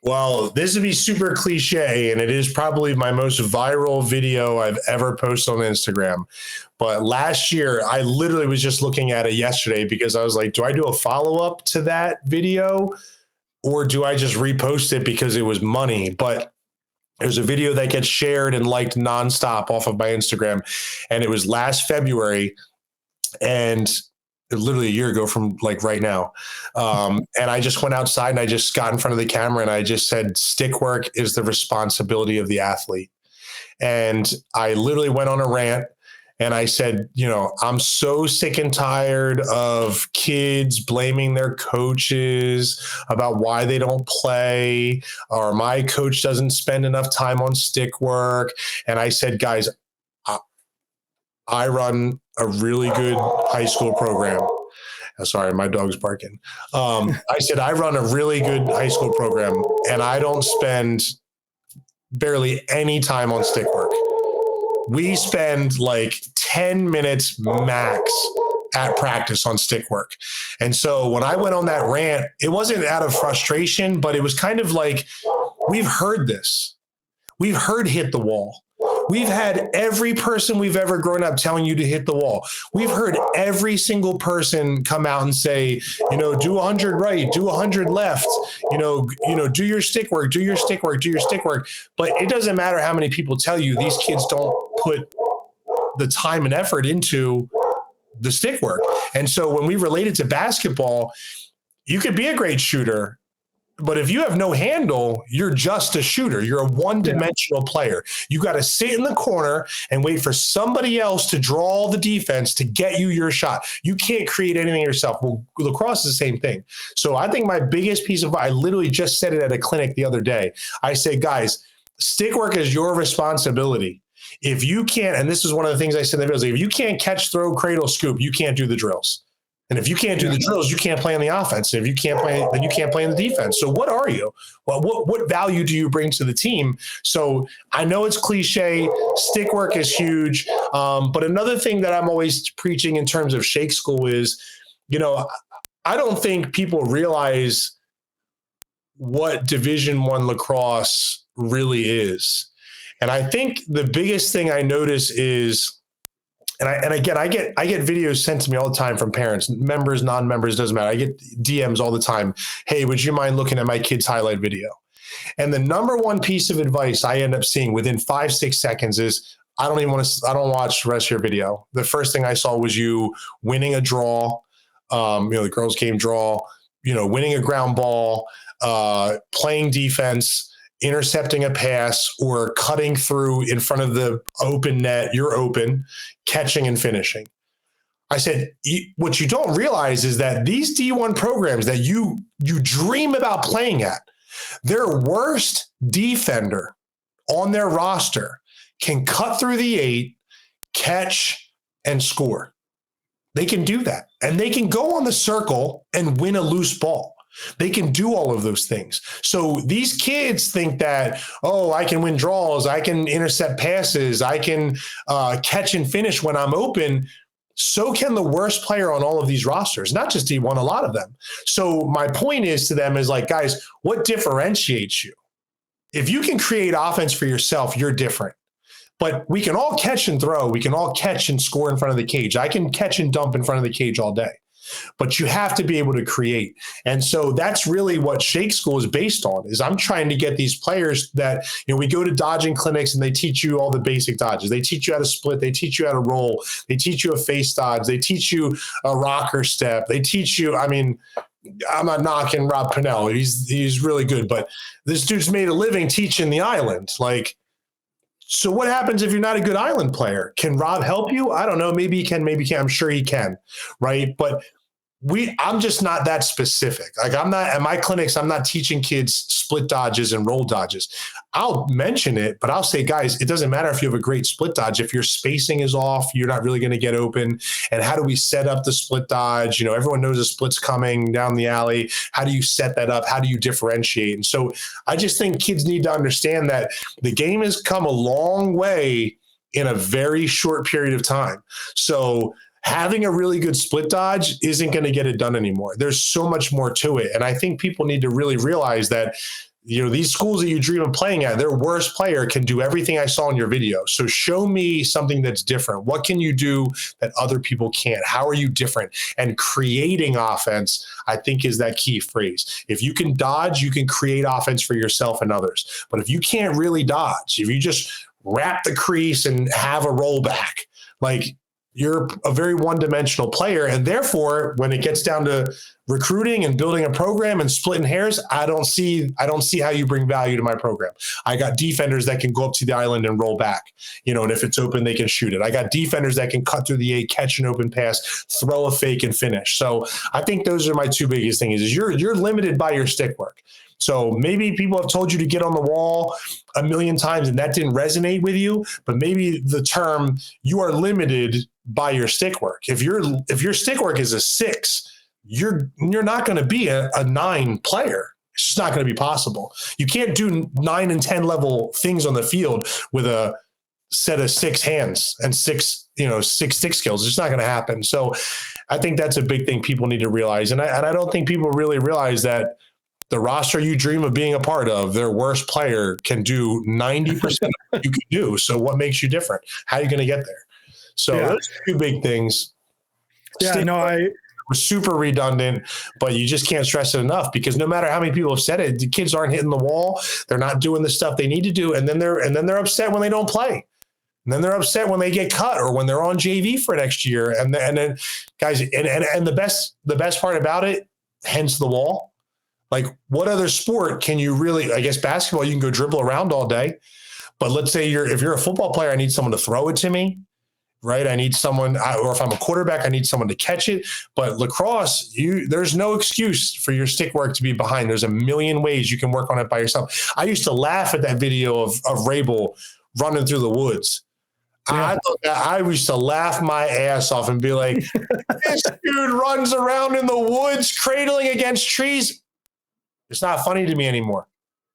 Well, this would be super cliche, and it is probably my most viral video I've ever posted on Instagram. But last year, I literally was just looking at it yesterday because I was like, do I do a follow-up to that video, or do I just repost it because it was money? But there's a video that gets shared and liked nonstop off of my Instagram, and it was last February, and literally a year ago from like right now. And I just went outside and I just got in front of the camera and I just said, stick work is the responsibility of the athlete. And I literally went on a rant and I said, I'm so sick and tired of kids blaming their coaches about why they don't play, or my coach doesn't spend enough time on stick work. And I said, guys, I run a really good high school program. Sorry, my dog's barking. I said, I run a really good high school program and I don't spend barely any time on stick work. We spend like 10 minutes max at practice on stick work. And so when I went on that rant, it wasn't out of frustration, but it was kind of like, we've heard this. We've heard hit the wall. We've had every person we've ever grown up telling you to hit the wall. We've heard every single person come out and say, do 100 right, do 100 left, do your stick work, do your stick work, do your stick work. But it doesn't matter how many people tell you, these kids don't put the time and effort into the stick work. And so when we relate it to basketball, you could be a great shooter, but if you have no handle, you're just a shooter. You're a one-dimensional player. You got to sit in the corner and wait for somebody else to draw the defense to get you your shot. You can't create anything yourself. Well, lacrosse is the same thing. So I think my biggest piece of, I literally just said it at a clinic the other day. I say, guys, stick work is your responsibility. If you can't, and this is one of the things I said in the videos, if you can't catch, throw, cradle, scoop, you can't do the drills. And if you can't do the drills, you can't play on the offense. And if you can't play, then you can't play in the defense. So what are you? Well, what value do you bring to the team? So I know it's cliche. Stick work is huge. But another thing that I'm always preaching in terms of Shake School is, I don't think people realize what Division I lacrosse really is. And I think the biggest thing I notice is, and again, I get videos sent to me all the time from parents, members, non-members, doesn't matter. I get DMs all the time. Hey, would you mind looking at my kid's highlight video? And the number one piece of advice I end up seeing within 5-6 seconds is, I don't watch the rest of your video. The first thing I saw was you winning a draw, the girls' game draw, winning a ground ball, playing defense, intercepting a pass, or cutting through in front of the open net, you're open, catching and finishing. I said, what you don't realize is that these D1 programs that you dream about playing at, their worst defender on their roster can cut through the 8, catch, and score. They can do that. And they can go on the circle and win a loose ball. They can do all of those things. So these kids think that, I can win draws, I can intercept passes, I can catch and finish when I'm open. So can the worst player on all of these rosters, not just D1, a lot of them. So my point is to them is like, guys, what differentiates you? If you can create offense for yourself, you're different. But we can all catch and throw. We can all catch and score in front of the cage. I can catch and dump in front of the cage all day. But you have to be able to create. And so that's really what Shake School is based on, is I'm trying to get these players that, we go to dodging clinics and they teach you all the basic dodges. They teach you how to split. They teach you how to roll. They teach you a face dodge. They teach you a rocker step. They teach you, I'm not knocking Rob Pinnell. He's really good, but this dude's made a living teaching the island. So what happens if you're not a good island player? Can Rob help you? I don't know. Maybe he can, maybe he can't. I'm sure he can, right? But I'm just not that specific. Like I'm not at my clinics, I'm not teaching kids split dodges and roll dodges. I'll mention it, but I'll say, guys, it doesn't matter if you have a great split dodge. If your spacing is off, you're not really going to get open. And how do we set up the split dodge? You know, everyone knows a split's coming down the alley. How do you set that up? How do you differentiate? And so I just think kids need to understand that the game has come a long way in a very short period of time. So having a really good split dodge isn't going to get it done anymore. There's so much more to it. And I think people need to really realize that, you know, these schools that you dream of playing at, their worst player can do everything I saw in your video. So show me something that's different. What can you do that other people can't? How are you different? And creating offense, I think, is that key phrase. If you can dodge, you can create offense for yourself and others. But if you can't really dodge, if you just wrap the crease and have a rollback, like, you're a very one-dimensional player. And therefore, when it gets down to recruiting and building a program and splitting hairs, I don't see how you bring value to my program. I got defenders that can go up to the island and roll back, you know, and if it's open, they can shoot it. I got defenders that can cut through the A, catch an open pass, throw a fake and finish. So I think those are my two biggest things is you're limited by your stick work. So maybe people have told you to get on the wall a million times and that didn't resonate with you, but maybe the term you are limited by your stick work. If your stick work is a 6, you're not going to be a 9 player. It's just not going to be possible. You can't do 9 and 10 level things on the field with a set of 6 hands and 6 stick skills. It's just not going to happen. So I think that's a big thing people need to realize. And I don't think people really realize that the roster you dream of being a part of, their worst player can do 90% of what you can do. So what makes you different? How are you going to get there? So those are 2 big things. We're super redundant, but you just can't stress it enough because no matter how many people have said it, the kids aren't hitting the wall. They're not doing the stuff they need to do. And then they're upset when they don't play. And then they're upset when they get cut or when they're on JV for next year. And then guys, and the best part about it, hence the wall. Like what other sport can you really, I guess basketball, you can go dribble around all day, but let's say if you're a football player, I need someone to throw it to me. Right. I need someone, or if I'm a quarterback, I need someone to catch it. But lacrosse, there's no excuse for your stick work to be behind. There's a million ways you can work on it by yourself. I used to laugh at that video of Rabel running through the woods. Yeah. I used to laugh my ass off and be like, this dude runs around in the woods, cradling against trees. It's not funny to me anymore.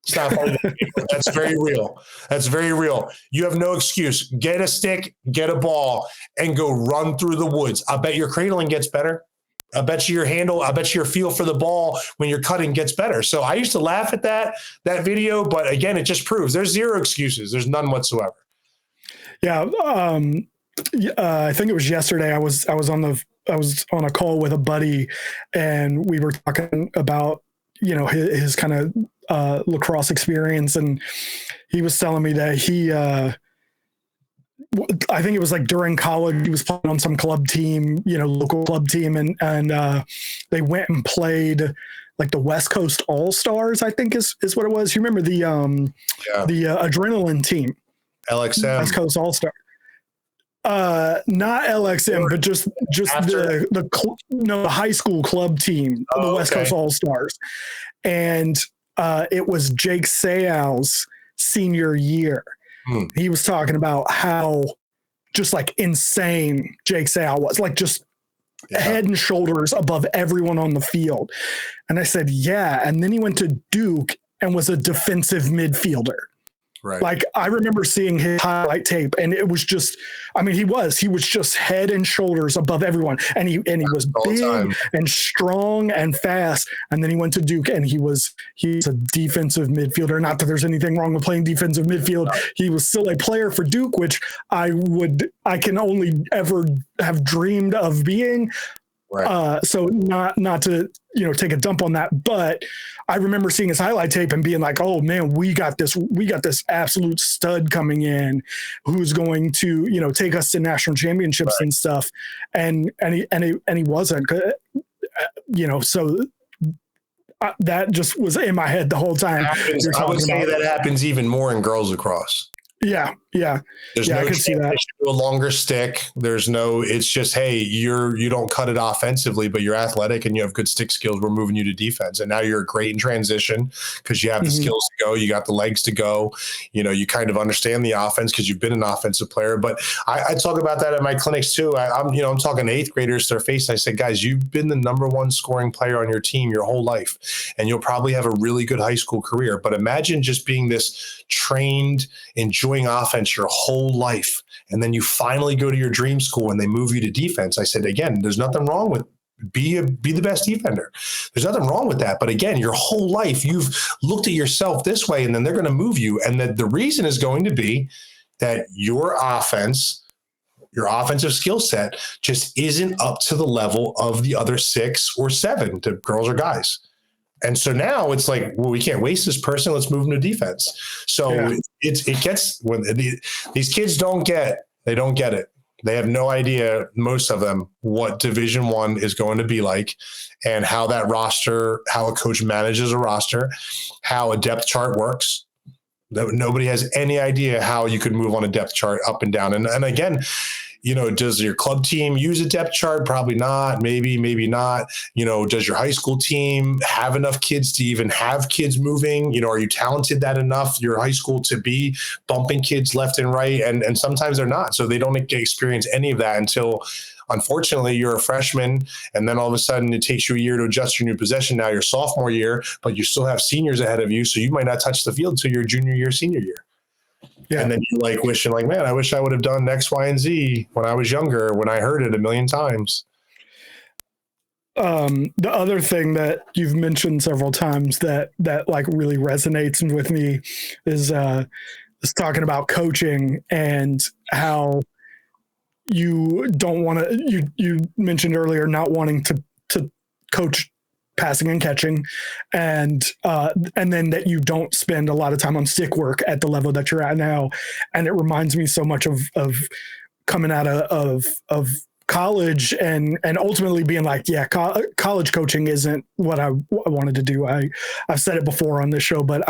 It's not funny to me anymore. That's very real. That's very real. You have no excuse. Get a stick, get a ball, and go run through the woods. I bet your cradling gets better. I bet you your handle, I bet your feel for the ball when you're cutting gets better. So I used to laugh at that video, but again, it just proves there's zero excuses. There's none whatsoever. Yeah. I think it was yesterday. I was on a call with a buddy and we were talking about, you know, his kind of lacrosse experience. And he was telling me that I think it was like during college, he was playing on some club team, you know, local club team. And they went and played like the West Coast All-Stars, I think is what it was. You remember the adrenaline team? LXM. West Coast All-Star. Not LXM, but just the high school club team, the West Coast All-Stars. And it was Jake Seau's senior year. He was talking about how just like insane Jake Seau was, like just head and shoulders above everyone on the field. And I said, yeah. And then he went to Duke and was a defensive midfielder. Right. Like I remember seeing his highlight tape and it was just, I mean, he was just head and shoulders above everyone. And he was big and strong and fast. And then he went to Duke and he's a defensive midfielder. Not that there's anything wrong with playing defensive midfield. No. He was still a player for Duke, which I can only ever have dreamed of being. Right. So not to, you know, take a dump on that, but I remember seeing his highlight tape and being like, oh man, we got this absolute stud coming in who's going to, you know, take us to national championships and stuff. And he wasn't, you know, so that just was in my head the whole time. I would say that happens even more in girls lacrosse. Yeah. Yeah. There's Yeah, no I can see that. a longer stick. It's just, hey, you don't cut it offensively, but you're athletic and you have good stick skills. We're moving you to defense. And now you're great in transition because you have the skills to go. You got the legs to go. You kind of understand the offense because you've been an offensive player. But I talk about that at my clinics too. I'm talking to eighth graders to their face. I said, guys, you've been the number one scoring player on your team your whole life, and you'll probably have a really good high school career. But imagine just being this trained, enjoying offense your whole life, and then you finally go to your dream school and they move you to defense. I said, again, there's nothing wrong with be the best defender. There's nothing wrong with that. But again, your whole life you've looked at yourself this way, and then they're going to move you. And the reason is going to be that your offensive skill set just isn't up to the level of the other 6 or 7, the girls or guys. And so now it's like, well, we can't waste this person. Let's move them to defense. So it gets when these kids don't get it. They have no idea, most of them, what Division I is going to be like, and how that roster, how a coach manages a roster, how a depth chart works. Nobody has any idea how you could move on a depth chart up and down. And again, does your club team use a depth chart? Probably not. Maybe not. Does your high school team have enough kids to even have kids moving? Are you talented that enough, your high school, to be bumping kids left and right? And sometimes they're not. So they don't experience any of that until, unfortunately, you're a freshman, and then all of a sudden it takes you a year to adjust your new possession. Now your sophomore year, but you still have seniors ahead of you, so you might not touch the field till your junior year, senior year. Yeah. And then you're wishing man, I wish I would have done X, Y, and Z when I was younger, when I heard it a million times. The other thing that you've mentioned several times that really resonates with me is talking about coaching and how you don't want to, you mentioned earlier, not wanting to coach passing and catching, and then that you don't spend a lot of time on stick work at the level that you're at now. And it reminds me so much of coming out of college and ultimately being college coaching isn't what I wanted to do. I've said it before on this show, but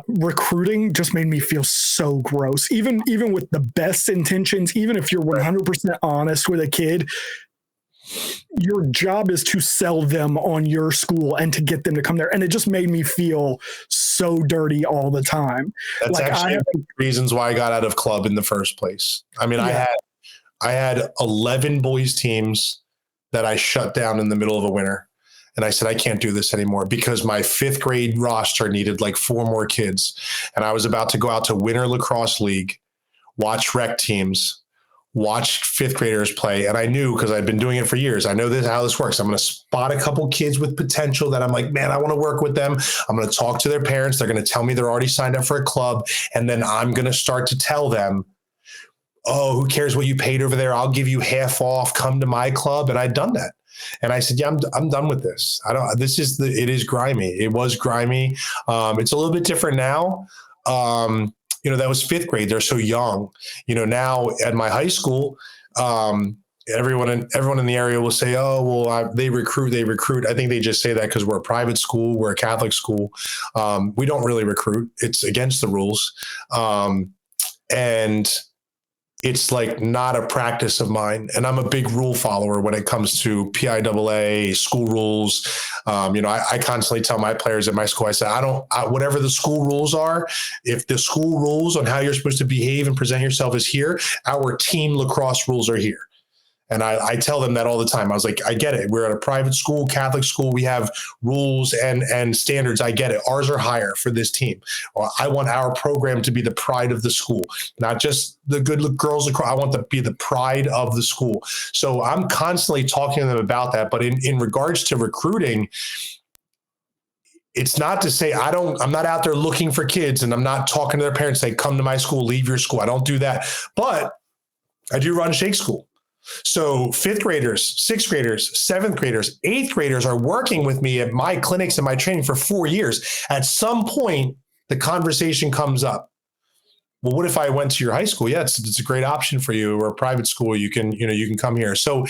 recruiting just made me feel so gross. Even with the best intentions, even if you're 100% honest with a kid, your job is to sell them on your school and to get them to come there. And it just made me feel so dirty all the time. That's actually one of the reasons why I got out of club in the first place. I mean, I had 11 boys teams that I shut down in the middle of a winter. And I said, I can't do this anymore because my 5th grade roster needed 4 more kids. And I was about to go out to Winter Lacrosse League, watch rec teams, watch 5th graders play. And I knew, because I'd been doing it for years, I know how this works. I'm going to spot a couple kids with potential that I'm like, man, I want to work with them. I'm going to talk to their parents. They're going to tell me they're already signed up for a club. And then I'm going to start to tell them, oh, who cares what you paid over there? I'll give you half off. Come to my club. And I'd done that. And I said, yeah, I'm done with this. It is grimy. It was grimy. It's a little bit different now. That was 5th grade. They're so young. Now at my high school, everyone in the area will say, oh, well, they recruit. I think they just say that because we're a private school. We're a Catholic school. We don't really recruit. It's against the rules. And it's not a practice of mine. And I'm a big rule follower when it comes to PIAA, school rules. I constantly tell my players at my school, I say, whatever the school rules are, if the school rules on how you're supposed to behave and present yourself is here, our team lacrosse rules are here. And I tell them that all the time. I was like, I get it. We're at a private school, Catholic school. We have rules and standards. I get it. Ours are higher for this team. Or I want our program to be the pride of the school, not just the good girls. I want to be the pride of the school. So I'm constantly talking to them about that. But in regards to recruiting, it's not to say I'm not out there looking for kids, and I'm not talking to their parents, say, come to my school, leave your school. I don't do that. But I do run Shake School. So 5th graders, 6th graders, 7th graders, 8th graders are working with me at my clinics and my training for 4 years. At some point, the conversation comes up. Well, what if I went to your high school? Yeah, it's a great option for you, or a private school. You can come here. So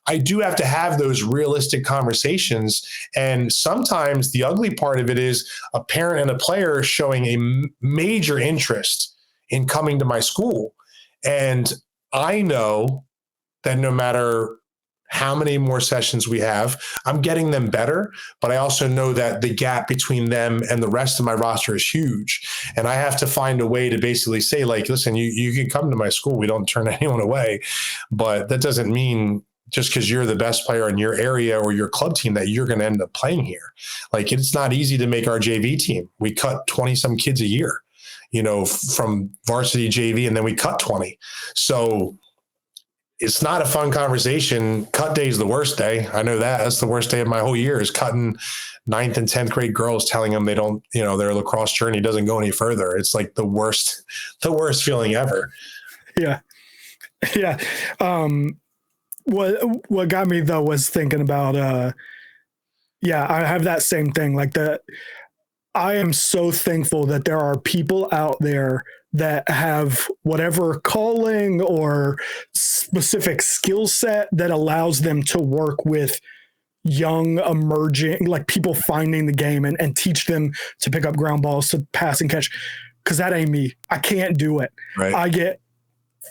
I do have to have those realistic conversations. And sometimes the ugly part of it is a parent and a player showing a major interest in coming to my school. And I know that no matter how many more sessions we have, I'm getting them better, but I also know that the gap between them and the rest of my roster is huge. And I have to find a way to basically say, like, listen, you can come to my school. We don't turn anyone away, but that doesn't mean just because you're the best player in your area or your club team that you're going to end up playing here. Like, it's not easy to make our JV team. We cut 20 some kids a year, from varsity JV, and then we cut 20. So it's not a fun conversation. Cut day is the worst day. I know that. That's the worst day of my whole year, is cutting 9th and 10th grade girls, telling them they don't, their lacrosse journey doesn't go any further. It's like the worst feeling ever. Yeah. Yeah. What got me though was thinking about, I have that same thing. Like, I am so thankful that there are people out there that have whatever calling or specific skill set that allows them to work with young emerging, like, people finding the game and teach them to pick up ground balls, to pass and catch. Cause that ain't me. I can't do it. Right.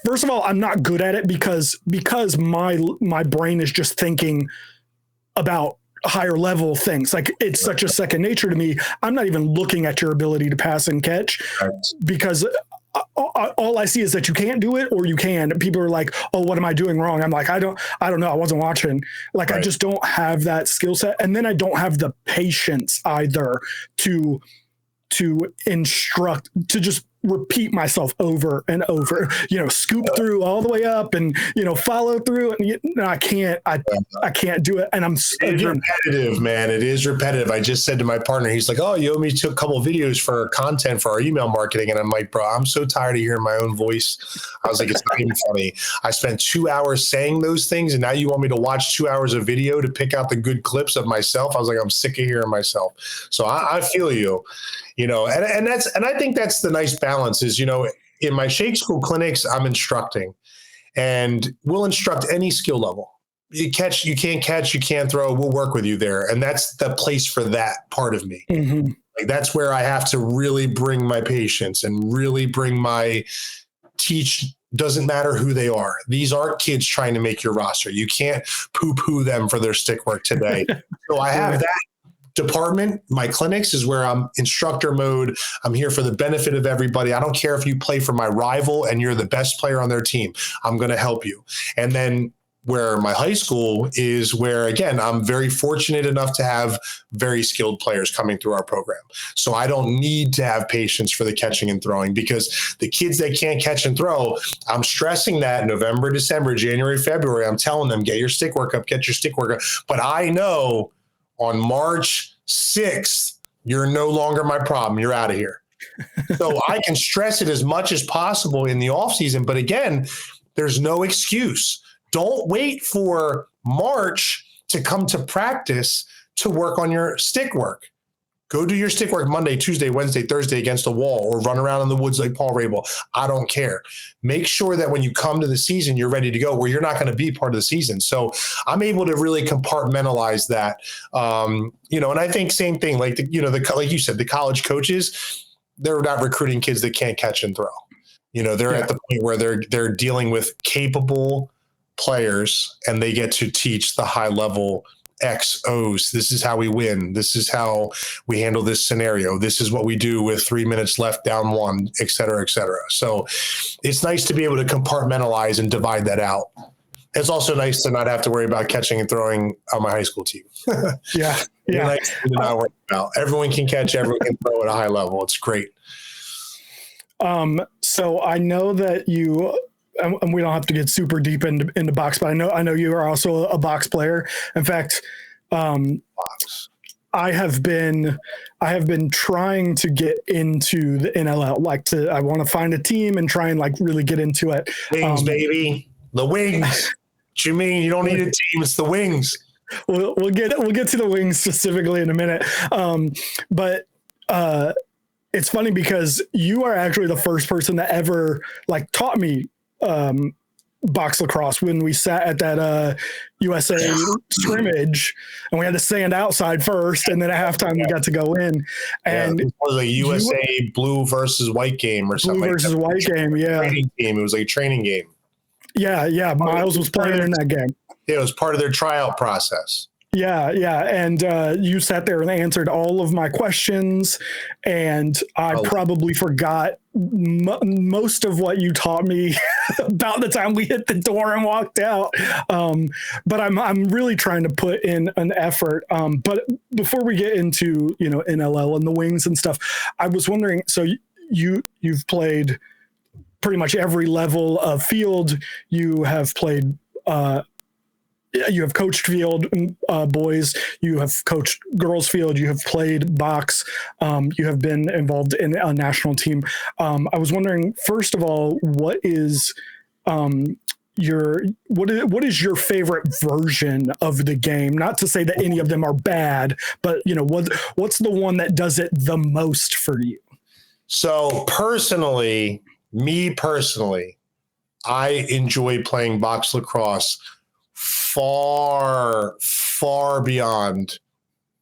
First of all, I'm not good at it because my brain is just thinking about higher level things. Like, it's such a second nature to me. I'm not even looking at your ability to pass and catch, because all I see is that you can't do it or you can. People are like, oh, what am I doing wrong? I'm like, I don't know. I wasn't watching. Like, I just don't have that skill set. And then I don't have the patience either to instruct, to just repeat myself over and over, scoop through all the way up and, follow through. And I can't do it. And it's repetitive, man. It is repetitive. I just said to my partner, he's like, oh, you owe me a couple of videos for content for our email marketing. And I'm like, bro, I'm so tired of hearing my own voice. I was like, it's not even funny. I spent 2 hours saying those things, and now you want me to watch 2 hours of video to pick out the good clips of myself. I was like, I'm sick of hearing myself. So I feel you. And I think that's the nice balance is, in my Shake School clinics, I'm instructing, and we'll instruct any skill level. You catch, you can't catch, you can't throw, we'll work with you there. And that's the place for that part of me. Mm-hmm. Like, that's where I have to really bring my patience and really bring my teach. Doesn't matter who they are. These aren't kids trying to make your roster. You can't poo-poo them for their stick work today. So I have that department. My clinics is where I'm instructor mode. I'm here for the benefit of everybody. I don't care if you play for my rival and you're the best player on their team. I'm going to help you. And then where my high school is, where, again, I'm very fortunate enough to have very skilled players coming through our program. So I don't need to have patience for the catching and throwing, because the kids that can't catch and throw, I'm stressing that November, December, January, February, I'm telling them, get your stick work up, get your stick work up. But I know on March 6th, you're no longer my problem. You're out of here. So I can stress it as much as possible in the off season. But again, there's no excuse. Don't wait for March to come to practice to work on your stick work. Go do your stick work Monday, Tuesday, Wednesday, Thursday against a wall, or run around in the woods like Paul Rabel. I don't care. Make sure that when you come to the season, you're ready to go, where you're not going to be part of the season. So I'm able to really compartmentalize that. And I think same thing, like, like you said, the college coaches, they're not recruiting kids that can't catch and throw. They're at the point where they're dealing with capable players, and they get to teach the high level XOs. This is how we win. This is how we handle this scenario. This is what we do with 3 minutes left, down one, et cetera, et cetera. So it's nice to be able to compartmentalize and divide that out. It's also nice to not have to worry about catching and throwing on my high school team. Yeah. Nice to not worry about. Everyone can catch, everyone can throw at a high level. It's great. So I know that you, and we don't have to get super deep into box, but I know you are also a box player. In fact, I have been trying to get into the NLL. I want to find a team and try and really get into it. Wings, baby, the wings. What you mean? You don't need a team. It's the wings. We'll get to the wings specifically in a minute. But it's funny because you are actually the first person that ever taught me box lacrosse when we sat at that USA scrimmage, and we had to stand outside first, and then at halftime we got to go in. And it was a USA blue versus white game or something. Blue versus white game, yeah. Training game. It was like a training game. Yeah. Miles was playing in that game. Yeah, it was part of their tryout process. Yeah. And you sat there and answered all of my questions, and I probably forgot most of what you taught me about the time we hit the door and walked out. But I'm really trying to put in an effort. But before we get into, NLL and the wings and stuff, I was wondering, so you've played pretty much every level of field. You have played, you have coached field boys, you have coached girls field, you have played box, you have been involved in a national team. I was wondering, first of all, what is your favorite version of the game? Not to say that any of them are bad, but what's the one that does it the most for you? So me personally, I enjoy playing box lacrosse far, far beyond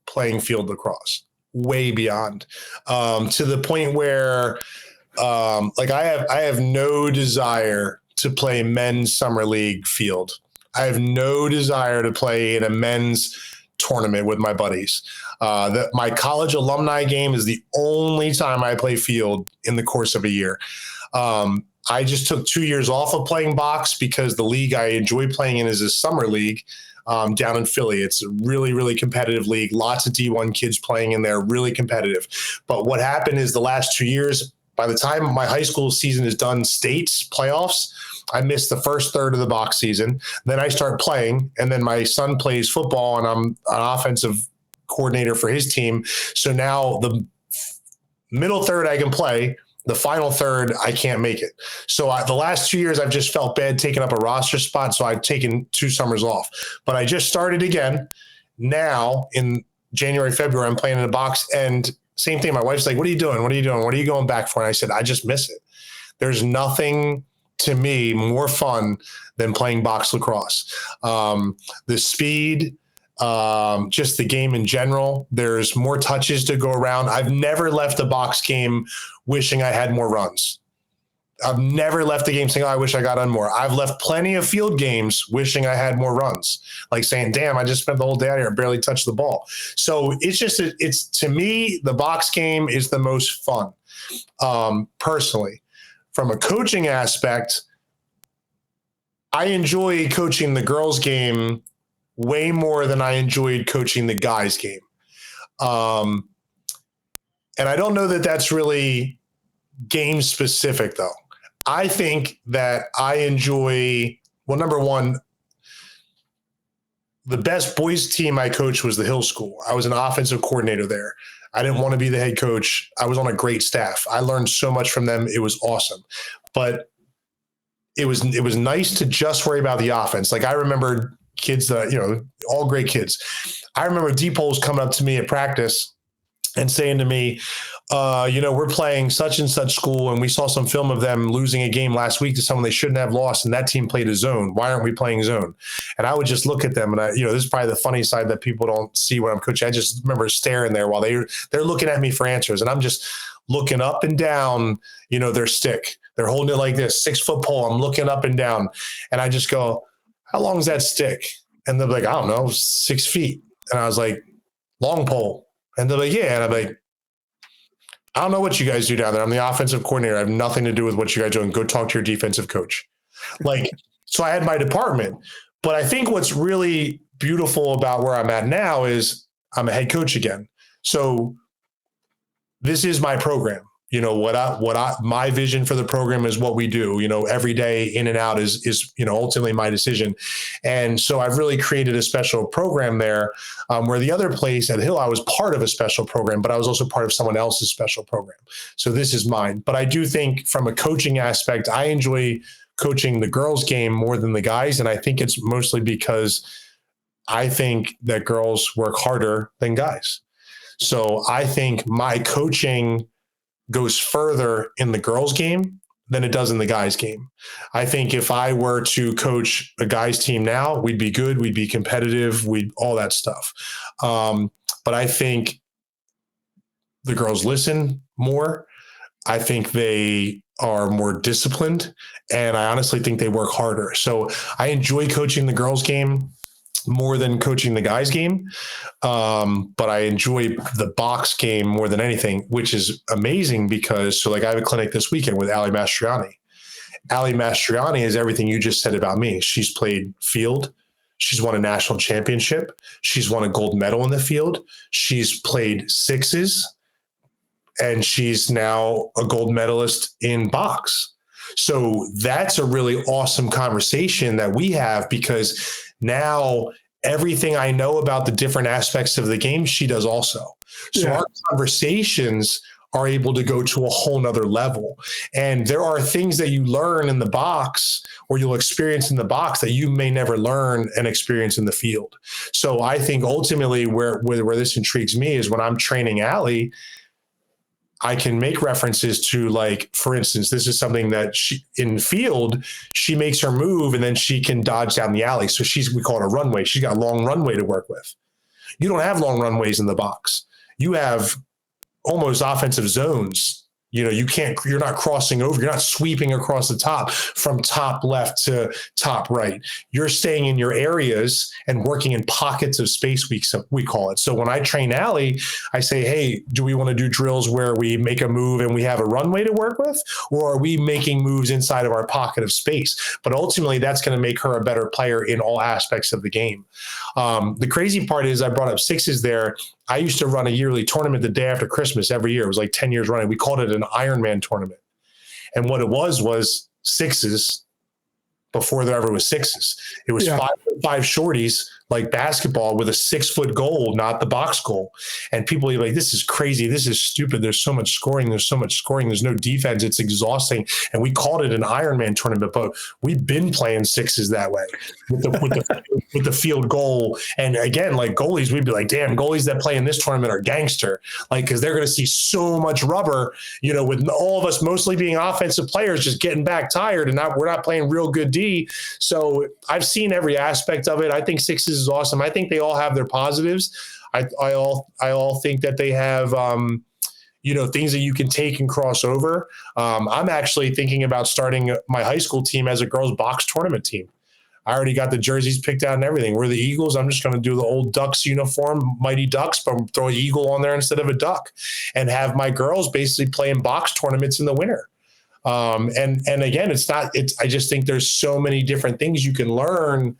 playing field lacrosse, way beyond, to the point where, I have no desire to play men's summer league field. I have no desire to play in a men's tournament with my buddies. That my college alumni game is the only time I play field in the course of a year. I just took 2 years off of playing box because the league I enjoy playing in is a summer league down in Philly. It's a really, really competitive league. Lots of D1 kids playing in there, really competitive. But what happened is the last 2 years, by the time my high school season is done, states playoffs, I missed the first third of the box season. Then I start playing, and then my son plays football, and I'm an offensive coordinator for his team. So now the middle third I can play. The final third, I can't make it. So the last 2 years, I've just felt bad taking up a roster spot. So I've taken 2 summers off. But I just started again. Now in January, February, I'm playing in a box. And same thing. My wife's like, what are you doing? What are you doing? What are you going back for? And I said, I just miss it. There's nothing to me more fun than playing box lacrosse. The speed, just the game in general. There's more touches to go around. I've never left a box game wishing I had more runs. I've never left the game saying, I wish I got on more. I've left plenty of field games wishing I had more runs, like saying, damn, I just spent the whole day out here and barely touched the ball. So it's to me, the box game is the most fun. Personally, from a coaching aspect, I enjoy coaching the girls game way more than I enjoyed coaching the guys game. And I don't know that that's really game specific, though. I think that I enjoy, well, number one, the best boys team I coached was the Hill School. I was an offensive coordinator there. I didn't want to be the head coach. I was on a great staff. I learned so much from them. It was awesome. But it was nice to just worry about the offense. Like I remember kids that, all great kids. I remember D-Poles coming up to me at practice and saying to me, we're playing such and such school, and we saw some film of them losing a game last week to someone they shouldn't have lost, and that team played a zone. Why aren't we playing zone? And I would just look at them, and this is probably the funny side that people don't see when I'm coaching. I just remember staring there while they're looking at me for answers, and I'm just looking up and down, their stick. They're holding it like this, 6-foot pole. I'm looking up and down, and I just go, how long is that stick? And they're like, I don't know, 6 feet. And I was like, long pole. And they're like, yeah. And I'm like, I don't know what you guys do down there. I'm the offensive coordinator. I have nothing to do with what you guys do. And go talk to your defensive coach. So I had my department. But I think what's really beautiful about where I'm at now is I'm a head coach again. So this is my program. My vision for the program is what we do, every day in and out is ultimately my decision. And so I've really created a special program there, where the other place at Hill, I was part of a special program, but I was also part of someone else's special program. So this is mine. But I do think from a coaching aspect, I enjoy coaching the girls game more than the guys. And I think it's mostly because I think that girls work harder than guys. So I think my coaching goes further in the girls game than it does in the guys game. I think if I were to coach a guys team now, we'd be good. We'd be competitive. We'd all that stuff. But I think the girls listen more. I think they are more disciplined, and I honestly think they work harder. So I enjoy coaching the girls game more than coaching the guys game. But I enjoy the box game more than anything, which is amazing because, so like I have a clinic this weekend with Ali Mastriani. Ali Mastriani is everything you just said about me. She's played field. She's won a national championship. She's won a gold medal in the field. She's played sixes, and she's now a gold medalist in box. So that's a really awesome conversation that we have, because now everything I know about the different aspects of the game, she does also. So our conversations are able to go to a whole nother level. And there are things that you learn in the box, or you'll experience in the box, that you may never learn and experience in the field. So I think ultimately where this intrigues me is when I'm training Allie, I can make references to, like, for instance, this is something that she in field, she makes her move and then she can dodge down the alley. So we call it a runway. She's got a long runway to work with. You don't have long runways in the box. You have almost offensive zones. You're not crossing over. You're not sweeping across the top from top left to top right. You're staying in your areas and working in pockets of space, we call it. So when I train Allie, I say, hey, do we want to do drills where we make a move and we have a runway to work with? Or are we making moves inside of our pocket of space? But ultimately, that's going to make her a better player in all aspects of the game. The crazy part is, I brought up sixes there. I used to run a yearly tournament the day after Christmas every year. It was like 10 years running. We called it an Ironman tournament. And what it was sixes before there ever was sixes. It was 5 shorties, like basketball, with a 6-foot goal, not the box goal. And people are like, this is crazy. This is stupid. There's so much scoring. There's no defense. It's exhausting. And we called it an Ironman tournament, but we've been playing sixes that way with the field goal. And again, like goalies, we'd be like, damn, goalies that play in this tournament are gangster. Like, because they're going to see so much rubber, with all of us mostly being offensive players, just getting back tired, and we're not playing real good D. So I've seen every aspect of it. I think sixes is awesome. I think they all have their positives. I all think that they have, things that you can take and cross over. I'm actually thinking about starting my high school team as a girls box tournament team. I already got the jerseys picked out and everything. We're the Eagles. I'm just going to do the old Ducks uniform, Mighty Ducks, but throw an eagle on there instead of a duck, and have my girls basically playing box tournaments in the winter. And again, I just think there's so many different things you can learn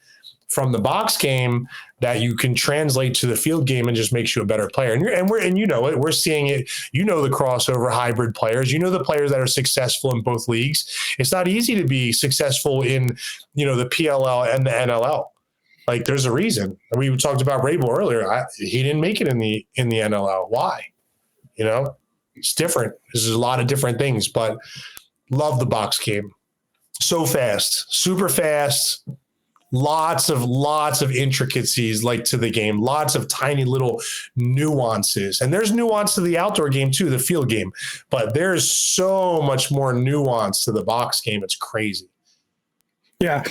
from the box game that you can translate to the field game, and just makes you a better player. And we're seeing it, the crossover hybrid players, the players that are successful in both leagues. It's not easy to be successful in, the PLL and the NLL. Like, there's a reason. We talked about Rabel earlier. He didn't make it in the NLL. Why? It's different. There's a lot of different things, but love the box game. So fast, super fast. Lots of intricacies, like, to the game, lots of tiny little nuances. And there's nuance to the outdoor game too, the field game, but there's so much more nuance to the box game. It's crazy. Yeah.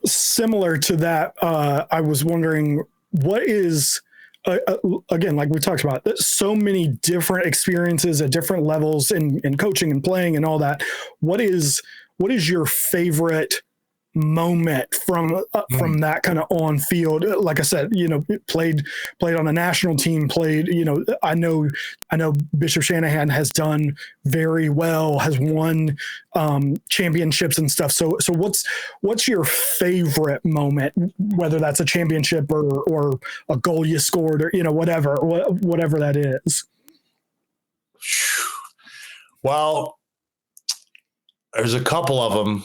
Similar to that, I was wondering, what is, again, like we talked about, so many different experiences at different levels in coaching and playing and all that. What is your favorite moment from that kind of on field? Like I said, played on a national team, I know Bishop Shanahan has done very well, has won championships and stuff. So what's your favorite moment, whether that's a championship or a goal you scored, or whatever that is? Well, there's a couple of them.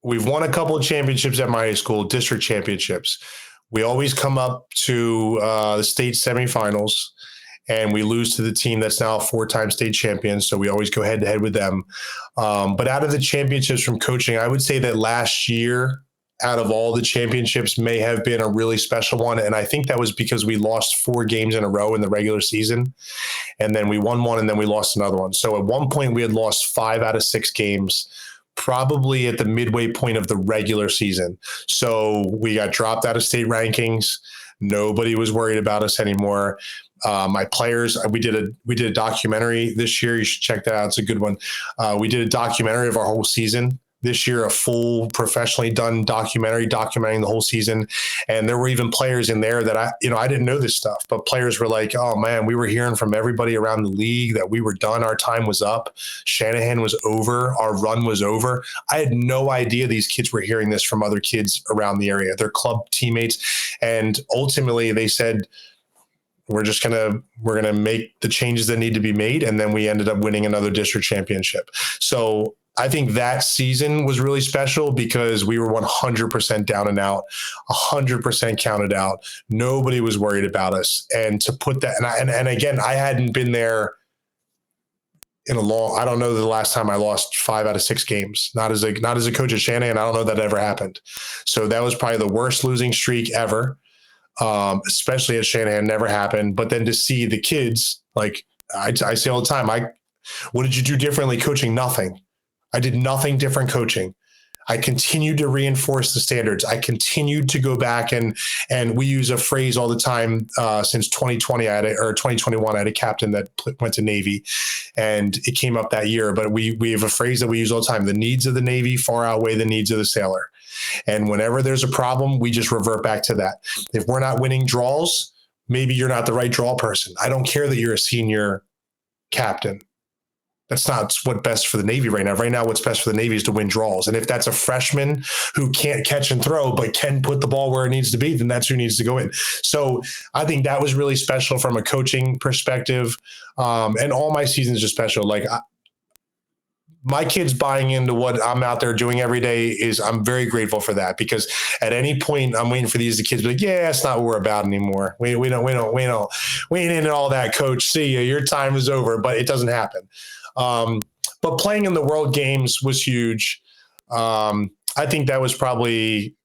We've won a couple of championships at my high school, district championships. We always come up to the state semifinals, and we lose to the team that's now a 4-time state champion. So we always go head to head with them. But out of the championships from coaching, I would say that last year out of all the championships may have been a really special one. And I think that was because we lost 4 games in a row in the regular season. And then we won one and then we lost another one. So at one point we had lost 5 out of 6 games, probably at the midway point of the regular season. So we got dropped out of state rankings. Nobody was worried about us anymore. My players, we did a documentary this year. You should check that out. It's a good one. We did a documentary of our whole season this year, a full professionally done documentary documenting the whole season. And there were even players in there that I didn't know this stuff, but players were like, oh man, we were hearing from everybody around the league that we were done. Our time was up. Shanahan was over. Our run was over. I had no idea these kids were hearing this from other kids around the area, their club teammates. And ultimately they said, we're going to make the changes that need to be made. And then we ended up winning another district championship. So I think that season was really special because we were 100% down and out, 100% counted out. Nobody was worried about us. And to put that, and again, I hadn't been there in a long, I don't know the last time I lost 5 out of 6 games, not as a coach at Shanahan. I don't know that ever happened. So that was probably the worst losing streak ever. Especially at Shanahan, never happened. But then to see the kids, like I say all the time, what did you do differently coaching? Nothing. I did nothing different coaching. I continued to reinforce the standards. I continued to go back and we use a phrase all the time since 2020 or 2021. I had a captain that went to Navy, and it came up that year. But we have a phrase that we use all the time: the needs of the Navy far outweigh the needs of the sailor. And whenever there's a problem, we just revert back to that. If we're not winning draws, maybe you're not the right draw person. I don't care that you're a senior captain. That's not what's best for the Navy right now. Right now, what's best for the Navy is to win draws. And if that's a freshman who can't catch and throw, but can put the ball where it needs to be, then that's who needs to go in. So I think that was really special from a coaching perspective. And all my seasons are special. Like my kids buying into what I'm out there doing every day I'm very grateful for that, because at any point I'm waiting for the kids to be like, yeah, that's not what we're about anymore. We ain't into all that, coach. See ya. Your time is over, but it doesn't happen. But playing in the World Games was huge. I think that was probably,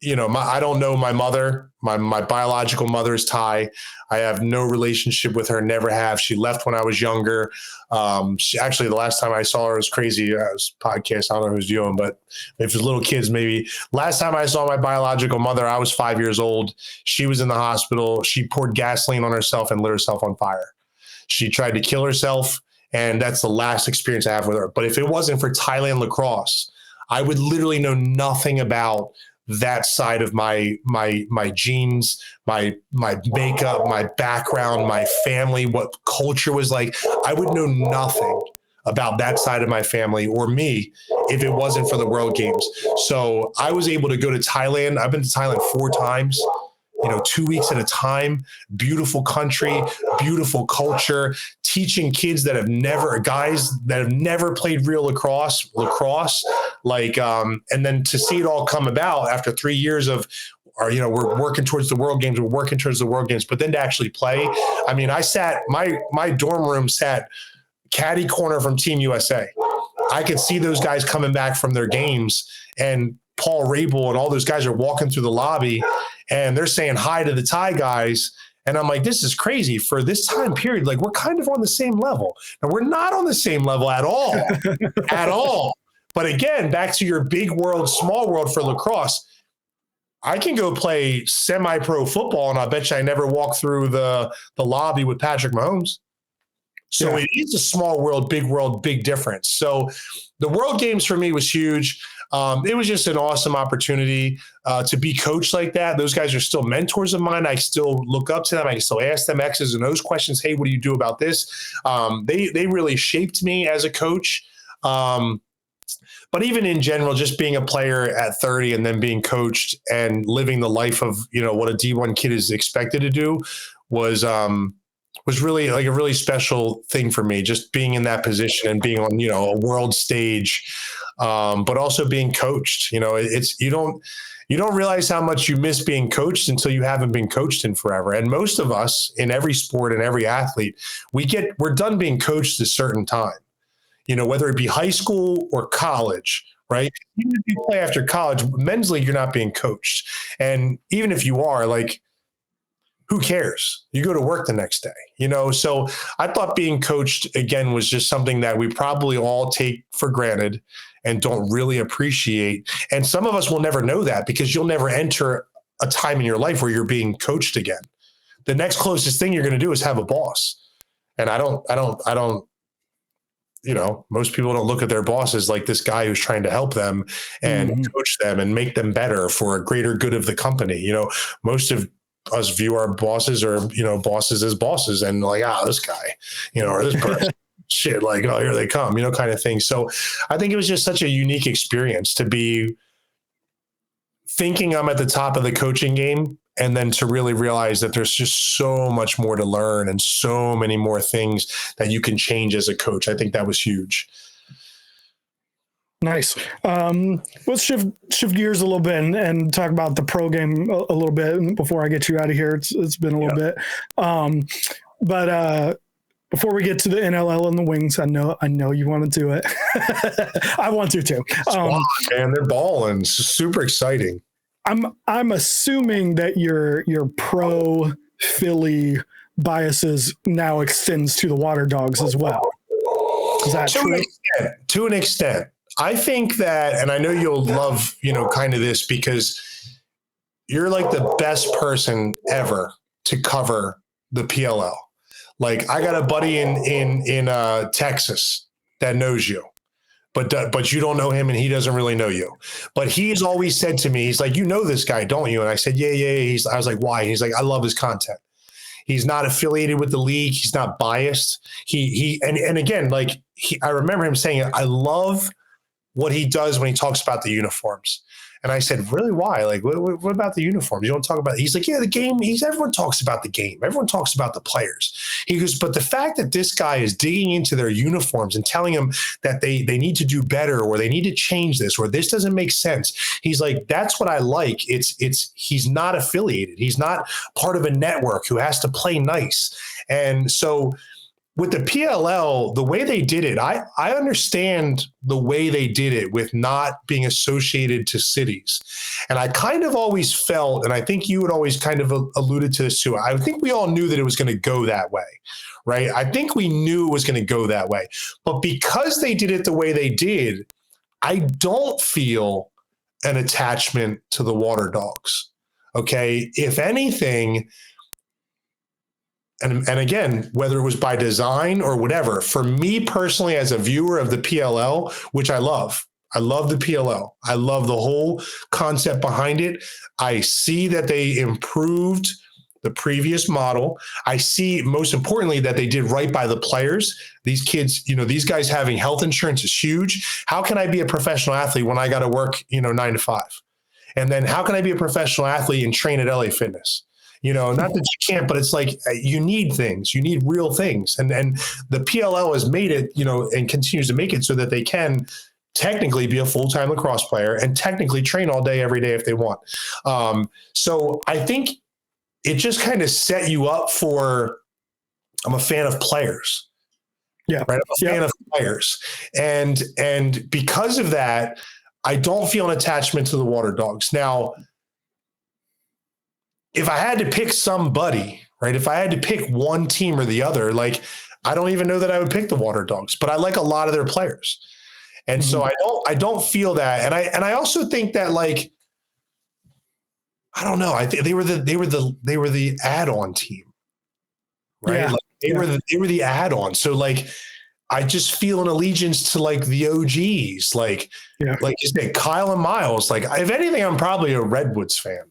I don't know my mother. My biological mother is Thai. I have no relationship with her, never have. She left when I was younger. The last time I saw her was crazy. It was a podcast. I don't know who's doing, but if it's little kids, maybe. Last time I saw my biological mother, I was 5 years old. She was in the hospital. She poured gasoline on herself and lit herself on fire. She tried to kill herself. And that's the last experience I have with her. But if it wasn't for Thailand lacrosse, I would literally know nothing about that side of my genes, my makeup, my background, my family, what culture was like. I would know nothing about that side of my family or me if it wasn't for the World Games. So I was able to go to Thailand. I've been to Thailand 4 times. 2 weeks at a time, beautiful country, beautiful culture, teaching kids guys that have never played real lacrosse, and then to see it all come about after 3 years of, we're working towards the World Games, but then to actually play. I mean, I sat, my dorm room sat caddy corner from Team USA. I could see those guys coming back from their games, and Paul Rabel and all those guys are walking through the lobby and they're saying hi to the Thai guys. And I'm like, this is crazy for this time period. Like, we're kind of on the same level. And we're not on the same level at all, at all. But again, back to your big world, small world for lacrosse. I can go play semi-pro football, and I bet you I never walk through the lobby with Patrick Mahomes. So It is a small world, big difference. So the World Games for me was huge. It was just an awesome opportunity to be coached like that. Those guys are still mentors of mine. I still look up to them. I can still ask them X's and O's questions. Hey, what do you do about this? They really shaped me as a coach. But even in general, just being a player at 30 and then being coached and living the life of, what a D1 kid is expected to do was really like a really special thing for me, just being in that position and being on, a world stage, but also being coached. You don't realize how much you miss being coached until you haven't been coached in forever. And most of us in every sport and every athlete, we're done being coached at a certain time, whether it be high school or college right? Even if you play after college, men's league, you're not being coached. And even if you are, like, who cares? You go to work the next day, So I thought being coached, again, was just something that we probably all take for granted and don't really appreciate. And some of us will never know that because you'll never enter a time in your life where you're being coached again. The next closest thing you're going to do is have a boss. And I don't, most people don't look at their bosses like this guy who's trying to help them and coach them and make them better for a greater good of the company. Most of us view our bosses or, bosses as bosses and like, this guy, or this person, shit, like, oh, here they come, kind of thing. So I think it was just such a unique experience to be thinking I'm at the top of the coaching game and then to really realize that there's just so much more to learn and so many more things that you can change as a coach. I think that was huge. Nice. Let's shift gears a little bit and talk about the pro game a little bit before I get you out of here. It's been a little bit. But before we get to the NLL and the Wings, I know you want to do it. I want to too. And they're balling. It's super exciting. I'm assuming that your pro Philly biases now extends to the Water Dogs as well. Is that true? To an extent. I think that, and I know you'll love, kind of this because you're like the best person ever to cover the PLL. Like I got a buddy in Texas that knows you, but you don't know him and he doesn't really know you. But he's always said to me, he's like, this guy, don't you? And I said, yeah. I was like, why? And he's like, I love his content. He's not affiliated with the league. He's not biased. And again, like I remember him saying, I love what he does when he talks about the uniforms. And I said, really, why? Like, what about the uniforms? You don't talk about it. He's like, yeah, the game. Everyone talks about the game. Everyone talks about the players. He goes, but the fact that this guy is digging into their uniforms and telling them that they need to do better or they need to change this or this doesn't make sense. He's like, that's what I like. He's not affiliated. He's not part of a network who has to play nice. And so with the PLL, the way they did it, I understand the way they did it with not being associated to cities. And I kind of always felt, and I think you had always kind of alluded to this too, I think we all knew that it was going to go that way, right? I think we knew it was going to go that way. But because they did it the way they did, I don't feel an attachment to the Water Dogs, okay? If anything, and again, whether it was by design or whatever, for me personally, as a viewer of the PLL, which I love the PLL. I love the whole concept behind it. I see that they improved the previous model. I see, most importantly, that they did right by the players. These kids, these guys having health insurance is huge. How can I be a professional athlete when I got to work, 9 to 5? And then how can I be a professional athlete and train at LA Fitness? Not that you can't, but it's like you need things. You need real things. And the PLL has made it, and continues to make it so that they can technically be a full-time lacrosse player and technically train all day, every day if they want. So I think it just kind of set you up for, I'm a fan of players. Yeah. Right. I'm a fan of players. And because of that, I don't feel an attachment to the Water Dogs. Now, if I had to pick somebody, right, if I had to pick one team or the other, like, I don't even know that I would pick the Water Dogs, but I like a lot of their players. And so I don't feel that. And I also think that, like, I don't know. I think they were the add-on team, right? Yeah. Like they were the add-on. So like, I just feel an allegiance to like the OGs, like you said, Kyle and Miles. Like, if anything, I'm probably a Redwoods fan.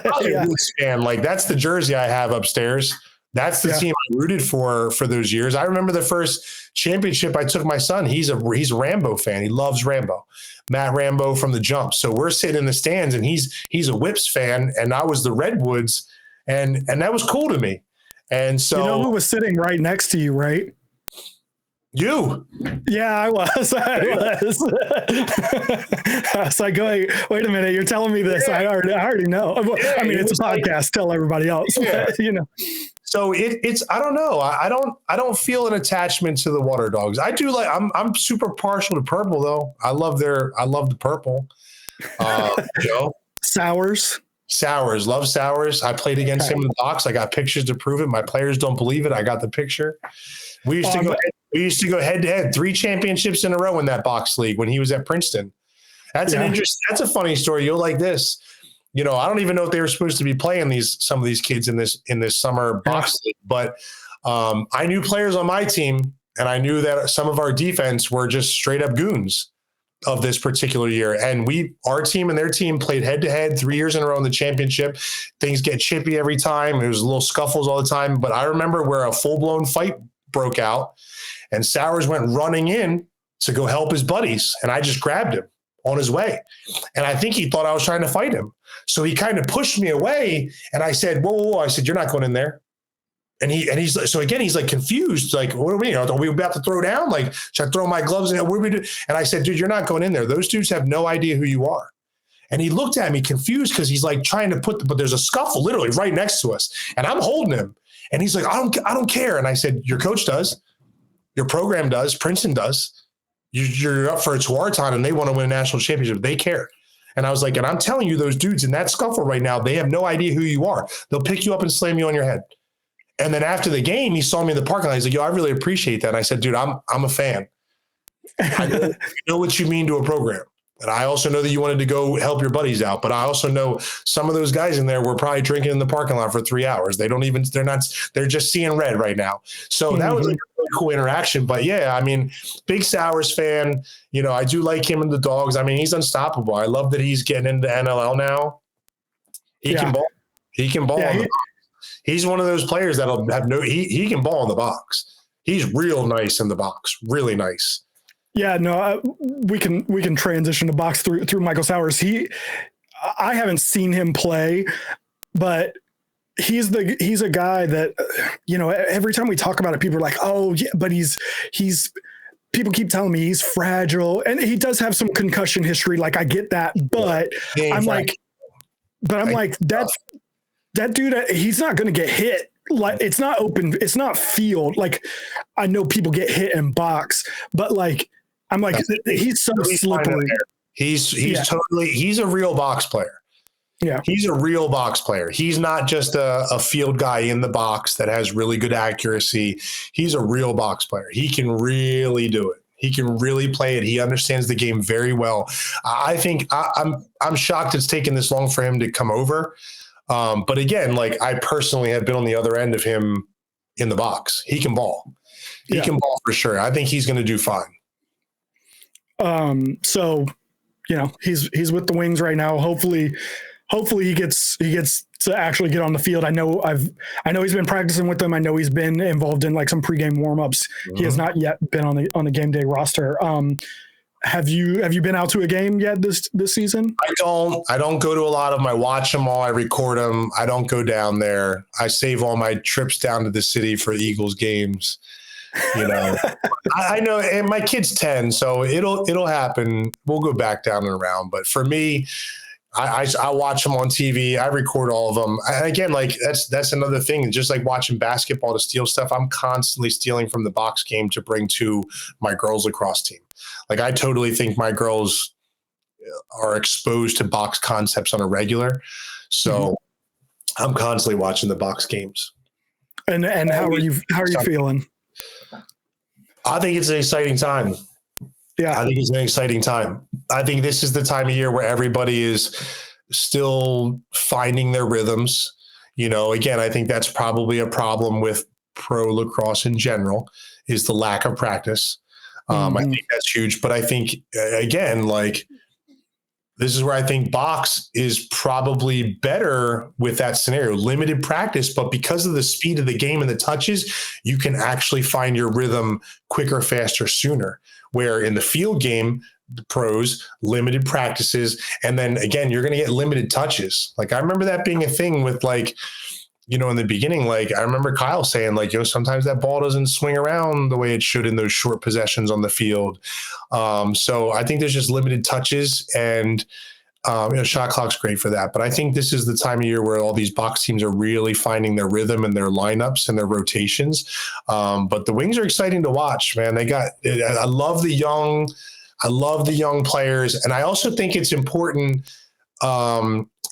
Probably a Woods fan. Like, that's the jersey I have upstairs. That's the team I rooted for those years. I remember the first championship I took my son. He's a Rambo fan. He loves Rambo. Matt Rambo from the jump. So we're sitting in the stands and he's a Whips fan and I was the Redwoods and that was cool to me. And so, who was sitting right next to you, right? You. Yeah, I was. I was like, wait a minute, you're telling me this. I already know. I mean, it's a podcast. Tell everybody else. Yeah. But, So it's I don't know. I don't feel an attachment to the Water Dogs. I do like I'm super partial to purple though. I love the purple. Sours. Sours, love Sours. I played against him in the box. I got pictures to prove it. My players don't believe it. I got the picture. We used to go head to head, 3 championships in a row in that box league when he was at Princeton. That's a funny story. You'll like this. I don't even know if they were supposed to be playing some of these kids in this summer box league, but I knew players on my team, and I knew that some of our defense were just straight up goons of this particular year. And our team and their team played head to head 3 years in a row in the championship. Things get chippy every time. There was little scuffles all the time. But I remember where a full blown fight broke out and Sowers went running in to go help his buddies. And I just grabbed him on his way. And I think he thought I was trying to fight him. So he kind of pushed me away. And I said, whoa. I said, you're not going in there. And he's like confused. Like, what are we, are we about to throw down? Like, should I throw my gloves in? What do we do? And I said, dude, you're not going in there. Those dudes have no idea who you are. And he looked at me confused because he's like trying to but there's a scuffle literally right next to us. And I'm holding him. And he's like, I don't care. And I said, your coach does. Your program does. Princeton does. You're up for a Tewaaraton and they want to win a national championship. They care. And I was like, and I'm telling you, those dudes in that scuffle right now, they have no idea who you are. They'll pick you up and slam you on your head. And then after the game, he saw me in the parking lot. He's like, yo, I really appreciate that. And I said, dude, I'm a fan. I know what you mean to a program. And I also know that you wanted to go help your buddies out. But I also know some of those guys in there were probably drinking in the parking lot for 3 hours. They're just seeing red right now. So that was like a really cool interaction. But yeah, I mean, big Sowers fan. I do like him and the Dogs. I mean, he's unstoppable. I love that he's getting into NLL now. He can ball. He can ball. He's one of those players that'll have he can ball in the box. He's real nice in the box, really nice. Yeah, no, we can transition to box through Michael Sowers. I haven't seen him play, but he's a guy that, every time we talk about it, people are like, oh yeah, but he's people keep telling me he's fragile, and he does have some concussion history. Like I get that, but I'm like that dude, he's not going to get hit. Like it's not open. It's not field. Like I know people get hit in box, but like, I'm like, he's so slippery. He's a real box player. Yeah. He's a real box player. He's not just a field guy in the box that has really good accuracy. He's a real box player. He can really do it. He can really play it. He understands the game very well. I think I'm shocked it's taken this long for him to come over. But again, like I personally have been on the other end of him in the box. He can ball. He can ball for sure. I think he's going to do fine. So, he's with the Wings right now. Hopefully he gets to actually get on the field. I know he's been practicing with them. I know he's been involved in like some pregame warmups. Mm-hmm. He has not yet been on the game day roster. Have you been out to a game yet this season? I don't go to a lot of them. I watch them all. I record them. I don't go down there. I save all my trips down to the city for Eagles games. I know, and my kid's 10, so it'll happen. We'll go back down and around. But for me, I watch them on TV. I record all of them. And again, like that's another thing. Just like watching basketball to steal stuff, I'm constantly stealing from the box game to bring to my girls lacrosse team. Like I totally think my girls are exposed to box concepts on a regular. So I'm constantly watching the box games. And how are you feeling? I think it's an exciting time. Yeah. I think it's an exciting time. I think this is the time of year where everybody is still finding their rhythms. Again, I think that's probably a problem with pro lacrosse in general is the lack of practice. I think that's huge. But I think, again, like this is where I think box is probably better with that scenario. Limited practice, but because of the speed of the game and the touches, you can actually find your rhythm quicker, faster, sooner. Where in the field game, the pros, limited practices, and then again, you're going to get limited touches. Like I remember that being a thing with like in the beginning, like I remember Kyle saying, like, sometimes that ball doesn't swing around the way it should in those short possessions on the field. So I think there's just limited touches, and shot clock's great for that. But I think this is the time of year where all these box teams are really finding their rhythm and their lineups and their rotations. But the Wings are exciting to watch, man. I love the young players, and I also think it's important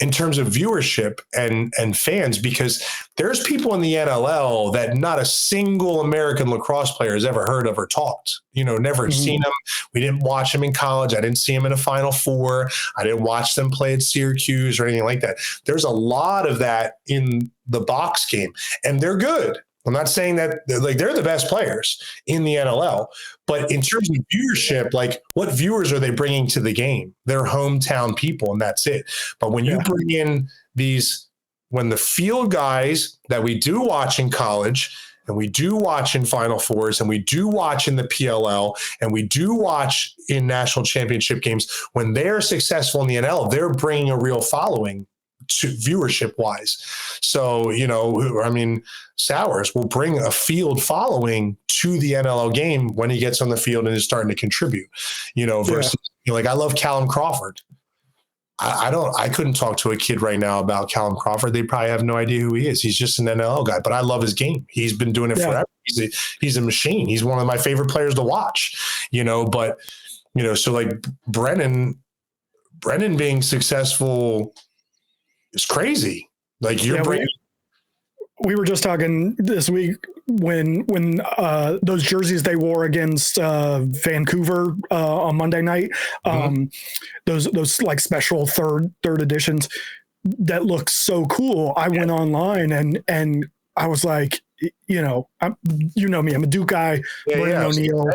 in terms of viewership and fans, because there's people in the NLL that not a single American lacrosse player has ever heard of or talked, never seen them. We didn't watch them in college. I didn't see them in a Final Four. I didn't watch them play at Syracuse or anything like that. There's a lot of that in the box game, and they're good. I'm not saying that they're the best players in the NLL, but in terms of viewership, like what viewers are they bringing to the game? They're hometown people, and that's it. But when you bring in when the field guys that we do watch in college, and we do watch in Final Fours, and we do watch in the PLL, and we do watch in national championship games, when they're successful in the NL, they're bringing a real following to viewership wise. So, Sowers will bring a field following to the NLL game when he gets on the field and is starting to contribute, versus I love Callum Crawford. I couldn't talk to a kid right now about Callum Crawford. They probably have no idea who he is. He's just an NLL guy, but I love his game. He's been doing it forever. He's a machine. He's one of my favorite players to watch, so like Brennan being successful is crazy. Like we were just talking this week when those jerseys they wore against Vancouver on Monday night, those like special third editions that look so cool. I went online and I was like, me, I'm a Duke guy, Brennan O'Neill.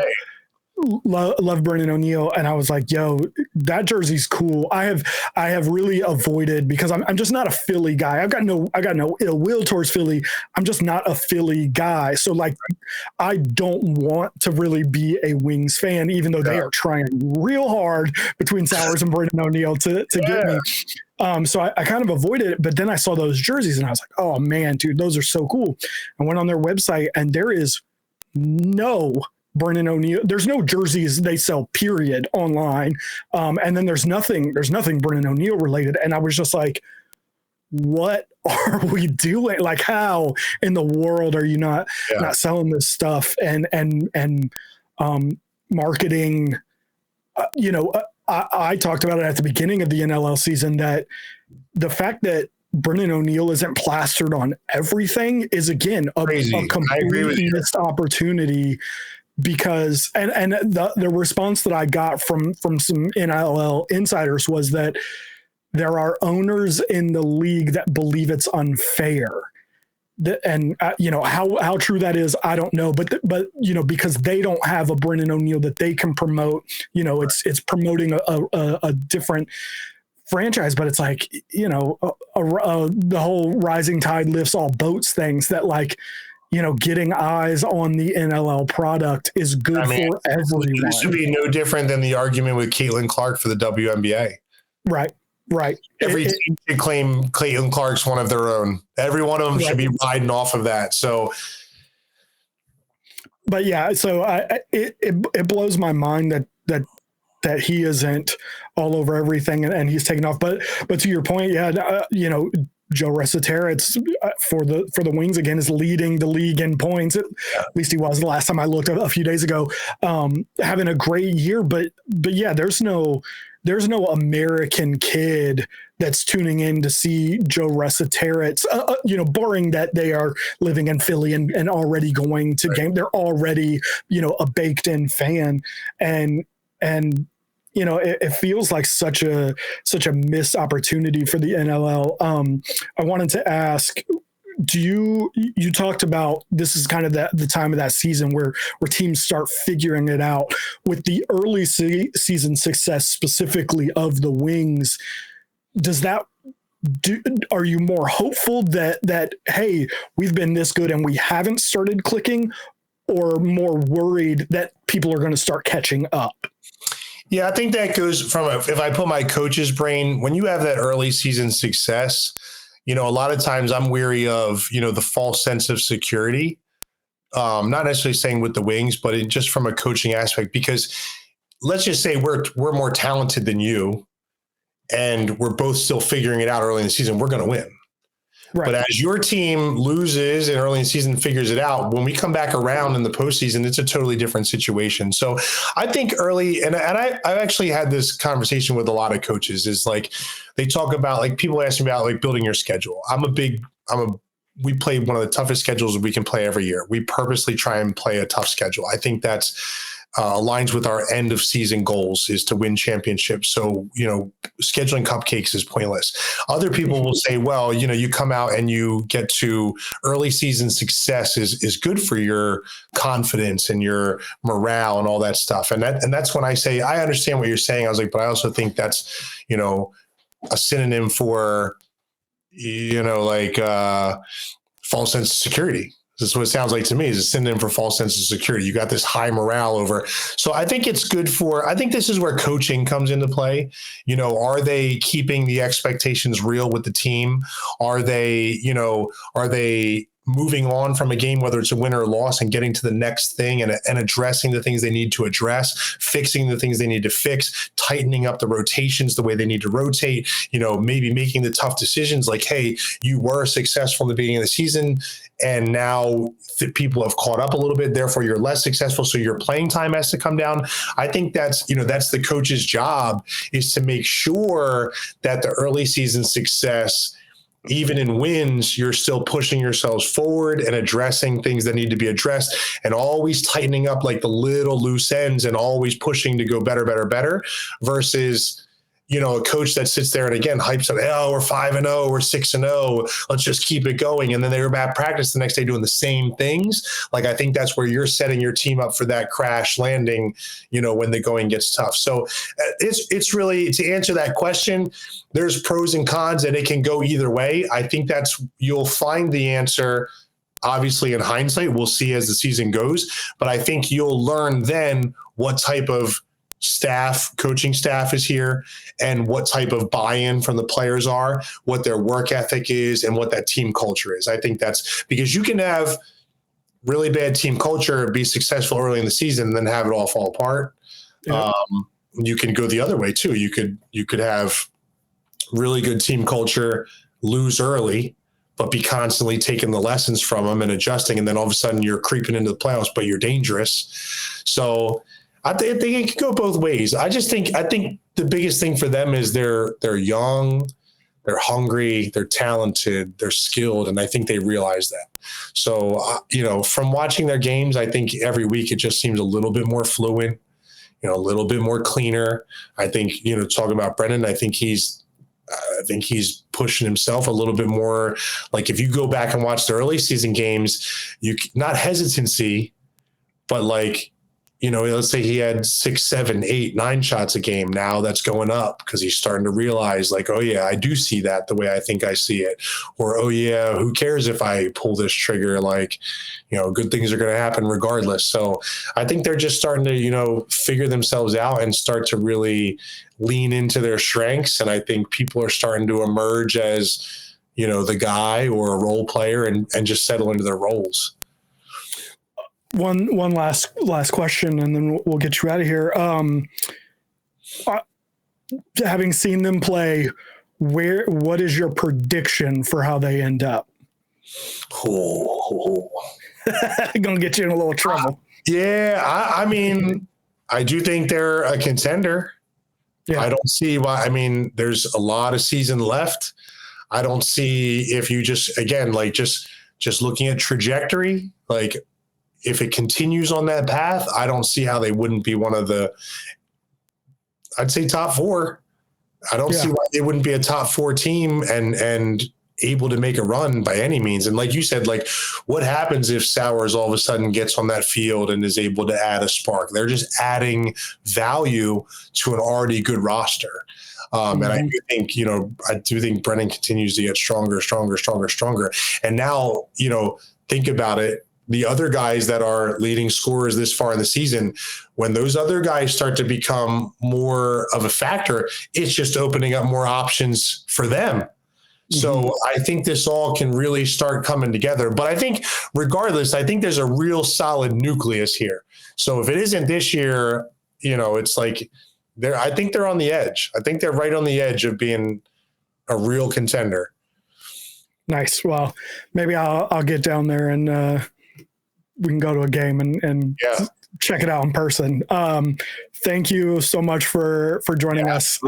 Love Brennan O'Neill, and I was like, "Yo, that jersey's cool." I have really avoided, because I'm just not a Philly guy. I got no ill will towards Philly. I'm just not a Philly guy. So like, I don't want to really be a Wings fan, even though they are trying real hard between Sowers and Brennan O'Neill to get me. So I kind of avoided it, but then I saw those jerseys and I was like, "Oh man, dude, those are so cool." I went on their website and there is no Brennan O'Neill. There's no jerseys they sell, period, online. And then there's nothing Brennan O'Neill related. And I was just like, what are we doing? Like, how in the world are you not selling this stuff and marketing? I talked about it at the beginning of the NLL season, that the fact that Brennan O'Neill isn't plastered on everything is, again, a complete missed opportunity. Because and the response that I got from some NLL insiders was that there are owners in the league that believe it's unfair. And how true that is, I don't know. But because they don't have a Brennan O'Neill that they can promote, it's promoting a different franchise. But it's like, the whole rising tide lifts all boats things, that like, getting eyes on the NLL product is good for everyone. This would be no different than the argument with Caitlin Clark for the WNBA. Right. Every team should claim Caitlin Clark's one of their own. Every one of them should be riding off of that. So, but yeah, so it blows my mind that he isn't all over everything and he's taken off. But to your point, Joe Resiteritz for the Wings again is leading the league in points. At least he was the last time I looked a few days ago. Having a great year, but yeah, there's no American kid that's tuning in to see Joe Resiteritz. Barring that they are living in Philly and already going to game. They're already a baked in fan, and it feels like such a missed opportunity for the NLL. I wanted to ask, you talked about this is kind of the time of that season where teams start figuring it out. With the early season success specifically of the Wings, are you more hopeful that hey, we've been this good and we haven't started clicking, or more worried that people are going to start catching up? Yeah, I think that goes from if I put my coach's brain, when you have that early season success, a lot of times I'm weary of, the false sense of security. Not necessarily saying with the wings, but just from a coaching aspect, because let's just say we're more talented than you and we're both still figuring it out early in the season, we're going to win. Right. But as your team loses and early in the season figures it out, when we come back around in the postseason, it's a totally different situation. So I think early, and I've actually had this conversation with a lot of coaches, is like, they talk about, like, people ask me about like building your schedule. We play one of the toughest schedules we can play every year. We purposely try and play a tough schedule. I think that's aligns with our end of season goals, is to win championships. So, scheduling cupcakes is pointless. Other people will say, well, you come out and you get to early season success is good for your confidence and your morale and all that stuff. And that's when I say, I understand what you're saying. I was like, but I also think that's, a synonym for, false sense of security. This is what it sounds like to me, is a synonym for false sense of security. You got this high morale over. So I think it's good I think this is where coaching comes into play. Are they keeping the expectations real with the team? Are they moving on from a game, whether it's a win or a loss, and getting to the next thing and addressing the things they need to address, fixing the things they need to fix, tightening up the rotations the way they need to rotate, maybe making the tough decisions like, hey, you were successful in the beginning of the season and now people have caught up a little bit, therefore you're less successful, so your playing time has to come down. I think that's the coach's job, is to make sure that the early season success, even in wins, you're still pushing yourselves forward and addressing things that need to be addressed, and always tightening up like the little loose ends and always pushing to go better, better, better, versus, a coach that sits there and again hypes up, oh, we're 5-0, we're 6-0, let's just keep it going. And then they were back practice the next day doing the same things. Like, I think that's where you're setting your team up for that crash landing, when the going gets tough. So it's really, to answer that question, there's pros and cons and it can go either way. I think you'll find the answer obviously in hindsight. We'll see as the season goes, but I think you'll learn then what type of coaching staff is here, and what type of buy-in from the players are, what their work ethic is, and what that team culture is. I think that's because you can have really bad team culture, be successful early in the season, and then have it all fall apart. Yeah. You can go the other way too. You could have really good team culture, lose early, but be constantly taking the lessons from them and adjusting, and then all of a sudden you're creeping into the playoffs, but you're dangerous. So I think it can go both ways. I think the biggest thing for them is they're young, they're hungry, they're talented, they're skilled, and I think they realize that. So, from watching their games, I think every week it just seems a little bit more fluid, a little bit more cleaner. I think, talking about Brennan, I think he's pushing himself a little bit more. Like, if you go back and watch the early season games, not hesitancy, but like, let's say he had 6, 7, 8, 9 shots a game. Now that's going up because he's starting to realize, like, oh yeah, I do see that the way I think I see it. Or, oh yeah, who cares if I pull this trigger? Like, good things are going to happen regardless. So I think they're just starting to, figure themselves out and start to really lean into their strengths. And I think people are starting to emerge as, the guy or a role player and just settle into their roles. One last question, and then we'll get you out of here. Having seen them play, what is your prediction for how they end up? Gonna get you in a little trouble. Yeah, I mean, I do think they're a contender. Yeah. I don't see why. I mean, there's a lot of season left. I don't see, if you just looking at trajectory, like, if it continues on that path, I don't see how they wouldn't be one of the, I'd say, top 4. I don't see why they wouldn't be a top 4 team and able to make a run by any means. And like you said, like, what happens if Sowers all of a sudden gets on that field and is able to add a spark? They're just adding value to an already good roster. And I do think Brennan continues to get stronger. And now, think about it. The other guys that are leading scorers this far in the season, when those other guys start to become more of a factor, it's just opening up more options for them. So I think this all can really start coming together. But I think regardless, I think there's a real solid nucleus here. So if it isn't this year, it's like I think they're on the edge. I think they're right on the edge of being a real contender. Nice. Well, maybe I'll get down there and we can go to a game and check it out in person. Thank you so much for joining us.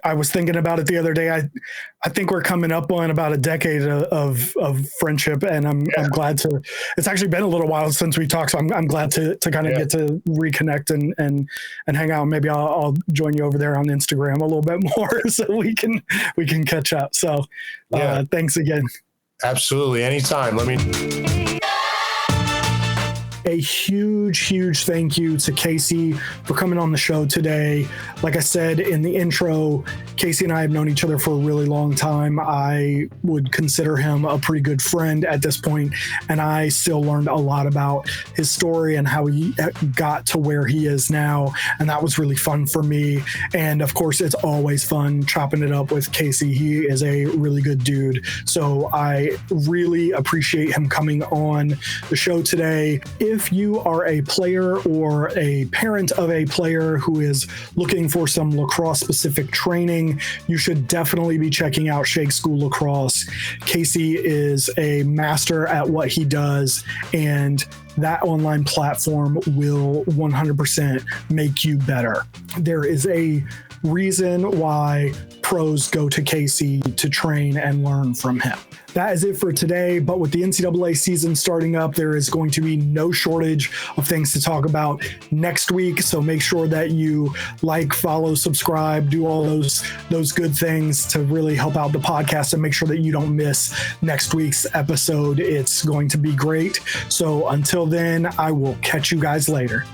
I was thinking about it the other day. I think we're coming up on about a decade of friendship, and I'm glad to. It's actually been a little while since we talked, so I'm glad to kind of get to reconnect and hang out. Maybe I'll join you over there on Instagram a little bit more so we can catch up. So thanks again. Absolutely, anytime. Let me. A huge thank you to Kacy for coming on the show today. Like I said in the intro, Kacy and I have known each other for a really long time. I would consider him a pretty good friend at this point, and I still learned a lot about his story and how he got to where he is now, and that was really fun for me. And of course, it's always fun chopping it up with Kacy. He is a really good dude, so I really appreciate him coming on the show today. If you are a player or a parent of a player who is looking for some lacrosse specific training, you should definitely be checking out Shake School Lacrosse. Kacy is a master at what he does, and that online platform will 100% make you better. There is a reason why pros go to Kacy to train and learn from him. That is it for today, but with the NCAA season starting up, there is going to be no shortage of things to talk about next week, so make sure that you like, follow, subscribe, do all those good things to really help out the podcast and make sure that you don't miss next week's episode. It's going to be great. So until then, I will catch you guys later.